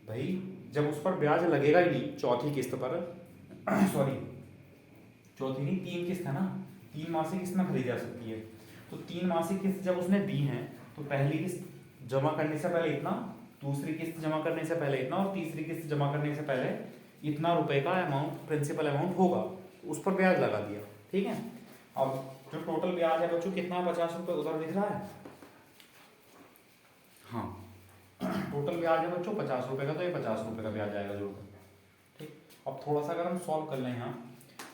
भाई जब उस पर ब्याज लगेगा ही नहीं चौथी किस्त पर सॉरी चौथी नहीं, 3 किस्त है ना, 3 मासिक किस्त में खरीदी जा सकती है। तो 3 मासिक किस्त जब उसने दी है तो पहली किस्त जमा करने से पहले इतना, दूसरी किस्त जमा करने से पहले इतना, और तीसरी किस्त जमा करने से पहले इतना रुपए का अमाउंट, प्रिंसिपल अमाउंट होगा, तो उस पर ब्याज लगा दिया। ठीक है, अब जो टोटल ब्याज है बच्चों कितना, 50 रुपये उधर दिख रहा है। हाँ, टोटल ब्याज है बच्चों 50 रुपये का, तो ये 50 रुपये का ब्याज आएगा जोड़कर। ठीक, अब थोड़ा सा अगर हम सॉल्व कर लें यहाँ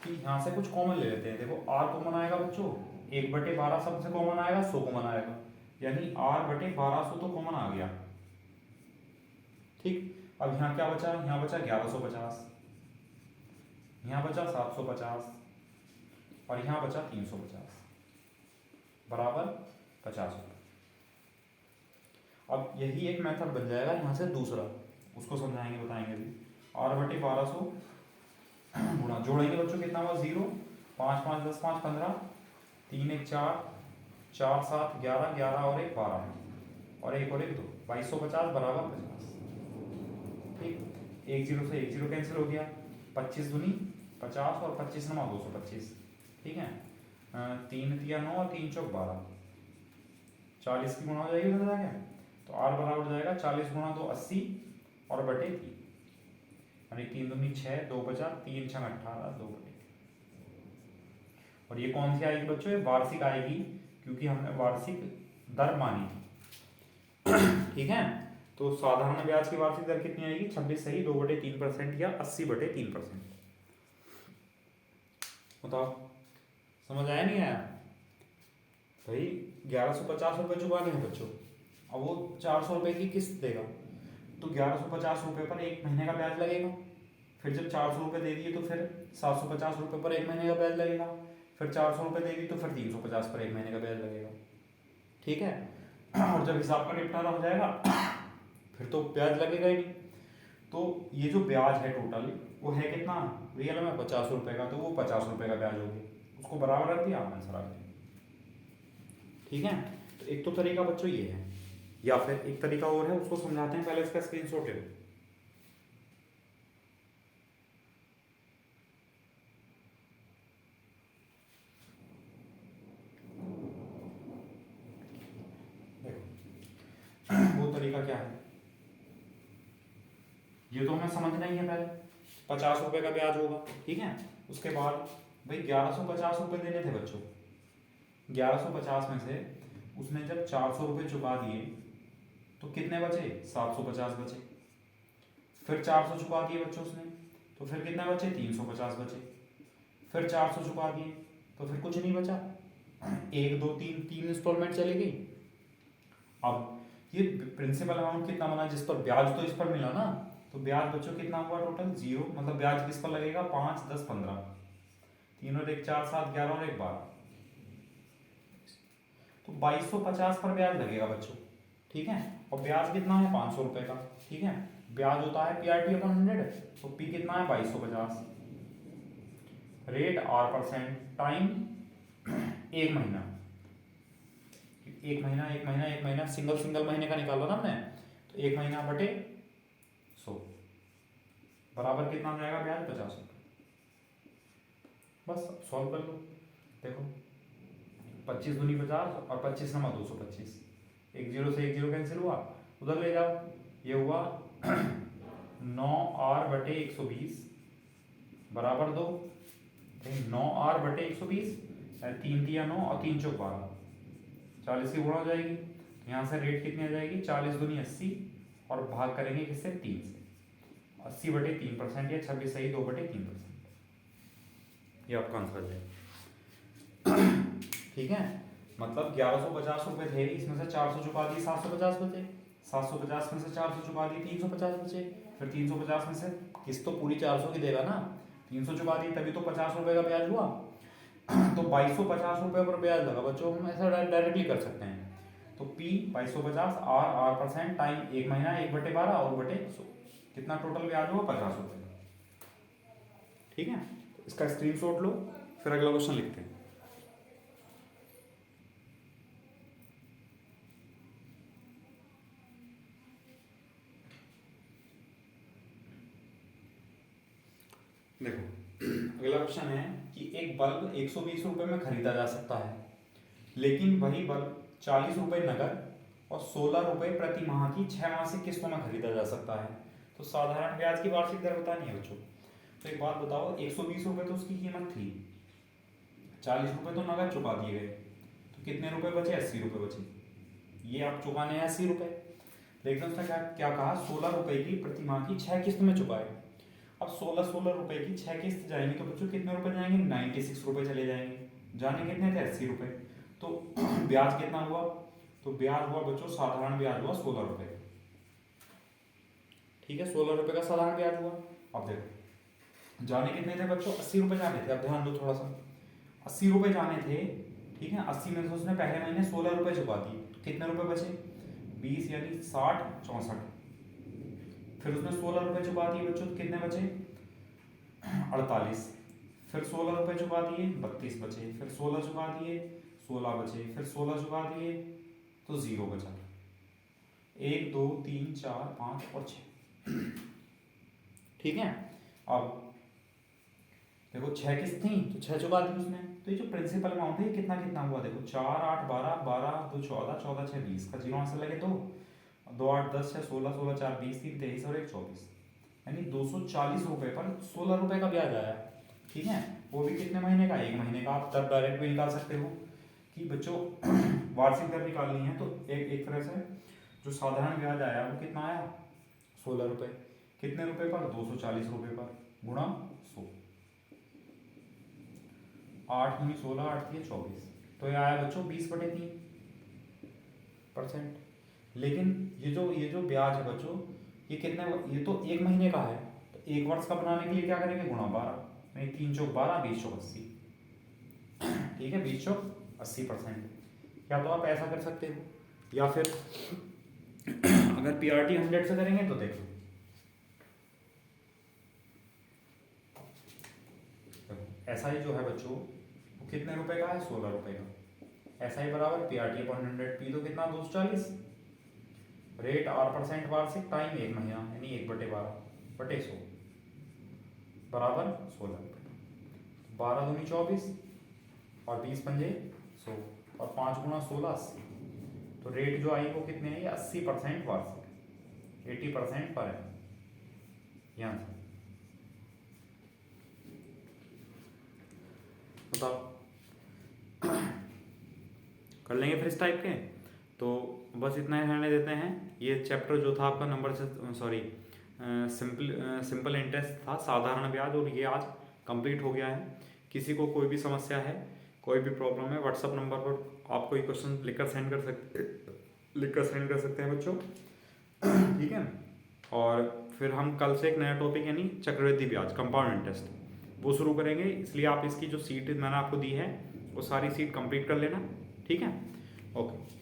कि यहाँ से कुछ कॉमन ले लेते हैं। देखो आर कॉमन आएगा बच्चों, 1/12 सबसे कॉमन आएगा, 100 कॉमन आएगा, यानी R/1200 तो कॉमन आ गया। ठीक, अब यहाँ क्या बचा, यहाँ बचा 1150, यहाँ बचा 750 और यहाँ बचा 350 बराबर 50 रुपये। अब यही एक मेथड बन जाएगा यहाँ से दूसरा, उसको समझाएंगे, बताएंगे अभी। R/1200 गुणा, जोड़ेंगे बच्चों कितना हुआ, 0, 5 5 10 5 15, 3 1 4, 4 7 11, 11 और 1 12, और 1 और 1 2, 2250 बराबर 50। ठीक, 1 0 से 1 0 कैंसिल हो गया, 25 दूनी 50 और 25 9 225। ठीक है, 3 3 9 और 3 4 12, 40 की गुणा हो जाएगी उधर जाके, तो R बराबर हो जाएगा 40 गुणा 2 80 और बटे 3, यानी 3 दूनी 6, 2 बचा, 3 6 18, 2 बटे। और ये कौन सी आएगी बच्चों, ये वार्षिक आएगी, क्योंकि हमने वार्षिक दर मानी थी। ठीक है, तो साधारण ब्याज की वार्षिक दर कितनी आएगी, 26 सही 2/3% या 80/3%। बताओ समझ आया नहीं आया। भाई 1150 रुपये चुकाने हैं बच्चों, अब वो 400 रुपये की किस्त देगा, तो 1150 रुपये पर एक महीने का ब्याज लगेगा। फिर जब 400 रुपये दे दिए तो फिर 750 रुपये पर एक महीने का ब्याज लगेगा, फिर 400 रुपये दे दी तो फिर 350 पर एक महीने का ब्याज लगेगा। ठीक है, और जब हिसाब का निपटारा हो जाएगा फिर तो ब्याज लगेगा ही नहीं। तो ये जो ब्याज है टोटल वो है कितना, रियल में 50 रुपये का, तो वो 50 रुपये का ब्याज हो गया, उसको बराबर रख दिया, आंसर आ गया। ठीक है, तो एक तो तरीका बच्चों ये है, या फिर एक तरीका और है, उसको समझाते हैं, पहले इसका स्क्रीनशॉट ले लो। देखो वो तरीका क्या है, ये तो हमें समझना ही है। पहले 50 रुपये का ब्याज होगा, ठीक है। उसके बाद भाई 1150 रुपये देने थे बच्चों, 1150 में से उसने जब 400 रुपये चुका दिए तो कितने बचे, 750 बचे। फिर 400 चुका दिए बच्चों उसने, तो फिर कितने बचे, 350 बचे। फिर 400 चुका दिए तो फिर कुछ नहीं बचा, 1 2 3 3 इंस्टॉलमेंट चली गई। अब ये प्रिंसिपल अमाउंट कितना बना, जिस पर ब्याज तो इस पर मिला ना, तो ब्याज बच्चों कितना हुआ टोटल, 0, मतलब ब्याज किस पर लगेगा, 5 10 15, 3 और 1 4 7 11 और 1 12, तो 2250 पर ब्याज लगेगा बच्चों, ठीक है। और ब्याज कितना है, 500 रुपये का, ठीक है। ब्याज होता है PRT अपॉन 100, तो P कितना है, 2250, रेट R%, टाइम 1 महीना, एक महीना सिंगल महीने का निकाला ना हमने, तो 1 महीना बटे 100 बराबर कितना आ जाएगा ब्याज, 50 रुपये। बस सॉल्व कर लो। देखो 25 दूनी 50 और 25 नमा 225, एक जीरो से एक जीरो कैंसिल हुआ, उधर ले जाओ, ये हुआ 9R बटे 120 बराबर 2, 9R बटे 120, 3 दिया 9 और 3 चौक 12, 40 की गुणा हो जाएगी, तो यहाँ से रेट कितनी आ जाएगी, 40 दूनी 80 और भाग करेंगे किससे, 3 से, 80 बटे 3% या 26 सही 2 बटे 3%, ये आपका आंसर है। ठीक है, मतलब 1150 रुपये थे, इसमें से 400 चुका दिए, 750 बचे, 750 में से 400 चुका दिए, 350 बचे, फिर 350 में से किस्त तो पूरी 400 की देगा ना, 300 चुका दी तभी तो 50 रुपये का ब्याज हुआ, तो 2250 रुपये पर ब्याज लगा बच्चों, हम ऐसा डायरेक्टली कर सकते हैं। तो P 2250, R% टाइम 1 महीना 1 बटे 12 और बटे 100, कितना टोटल ब्याज हुआ, 50 रुपये का। ठीक है, इसका स्क्रीनशॉट लो, फिर अगला क्वेश्चन लिखते हैं। देखो अगला क्वेश्चन है कि एक बल्ब 120 रुपये में खरीदा जा सकता है, लेकिन वही बल्ब 40 रुपये नगद और 16 रुपये प्रति माह की 6 मासिक किस्तों में खरीदा जा सकता है। तो साधारण ब्याज की वार्षिक दर बतानी है बच्चों। तो एक बात बताओ, 120 रुपये तो उसकी कीमत थी, 40 रुपये तो नगद चुका दिए गए, तो कितने रुपए बचे, 80 रुपये बचे। ये आप चुकाने हैं 80 रुपये, लेकिन उसने क्या क्या कहा, 16 रुपये की प्रति माह की 6 किस्त में चुकाए। अब 16 रुपये की 6 किस्त जाएंगी तो बच्चों कितने रुपए जाएंगे, 96 रुपये चले जाएंगे, जाने कितने थे, 80 रुपये। तो ब्याज कितना हुआ, तो ब्याज हुआ बच्चों, साधारण ब्याज हुआ 16 रुपये। ठीक है, 16 रुपये का साधारण ब्याज हुआ। अब देखो जाने कितने थे बच्चों, 80 रुपये जाने थे। अब ध्यान दो थोड़ा सा, 80 रुपये जाने थे, ठीक है। 80 में से उसने पहले महीने 16 रुपये चुका दिए, तो कितने रुपए बचे, 20 यानी 60 64। फिर उसने 16 रुपये चुका दिए बच्चों, तो कितने बचे, 48। फिर 16 रुपये चुका दिए, 32 बचे। फिर 16 चुका दिए, 16 बचे। फिर 16 चुका दिए तो 0 बचा, 1 2 3 4 5 और 6। ठीक है, अब देखो 6 किस्त थी तो 6 चुका दी उसने, तो ये जो प्रिंसिपल अमाउंट है ये कितना कितना हुआ, देखो 4 8 12 12 2 14 14 6 20 का जीरो आंसर लगे, तो 2 8 10 6 16 16 4 20 3 23 और 1 24, यानी 240 रुपये पर 16 रुपये का ब्याज आया। ठीक है, वो भी कितने महीने का, 1 महीने का। आप तब डायरेक्ट भी निकाल सकते हो कि बच्चों वार्षिक दर निकालनी है, तो एक तरह से जो साधारण ब्याज आया वो कितना आया, 16 रुपये, कितने रुपए पर, 240 रुपये पर, गुणा 100, 8 दूनी 16 8 दिए 24, तो ये आया बच्चों 20/3%। लेकिन ये जो ब्याज है बच्चों, ये कितने, ये तो 1 महीने का है, तो 1 वर्ष का बनाने के लिए क्या करेंगे, गुणा 12, यानी 3 चौक 12 20 चौक 80। ठीक है, 20 चौक 80%। या तो आप ऐसा कर सकते हो, या फिर अगर पीआरटी 100 से करेंगे तो देखो एसआई जो है बच्चों वो कितने रुपए का है, 16 रुपए का। एसआई बराबर पीआरटी अपॉन 100, पी तो कितना 240, रेट 8% वार्षिक, टाइम 1 महीना यानी 1/12/100 बराबर 16 रुपये। 12 दूनी 24 और 20 पंजे 100 और 5 गुना 16 80। तो रेट जो आई वो कितने है, 80% वार्षिक, 80% पर है यहाँ से। बताओ कर लेंगे फिर इस टाइप के। तो बस इतना ही रहने देते हैं। ये चैप्टर जो था आपका नंबर सॉरी सिंपल इंटरेस्ट था, साधारण ब्याज, और ये आज कंप्लीट हो गया है। किसी को कोई भी समस्या है, कोई भी प्रॉब्लम है, व्हाट्सअप नंबर पर आप कोई क्वेश्चन लिखकर सेंड कर सकते हैं बच्चों, ठीक है। और फिर हम कल से एक नया टॉपिक यानी चक्रवृद्धि ब्याज कंपाउंड इंटरेस्ट वो शुरू करेंगे। इसलिए आप इसकी जो सीट मैंने आपको दी है वो सारी सीट कंप्लीट कर लेना, ठीक है। ओके।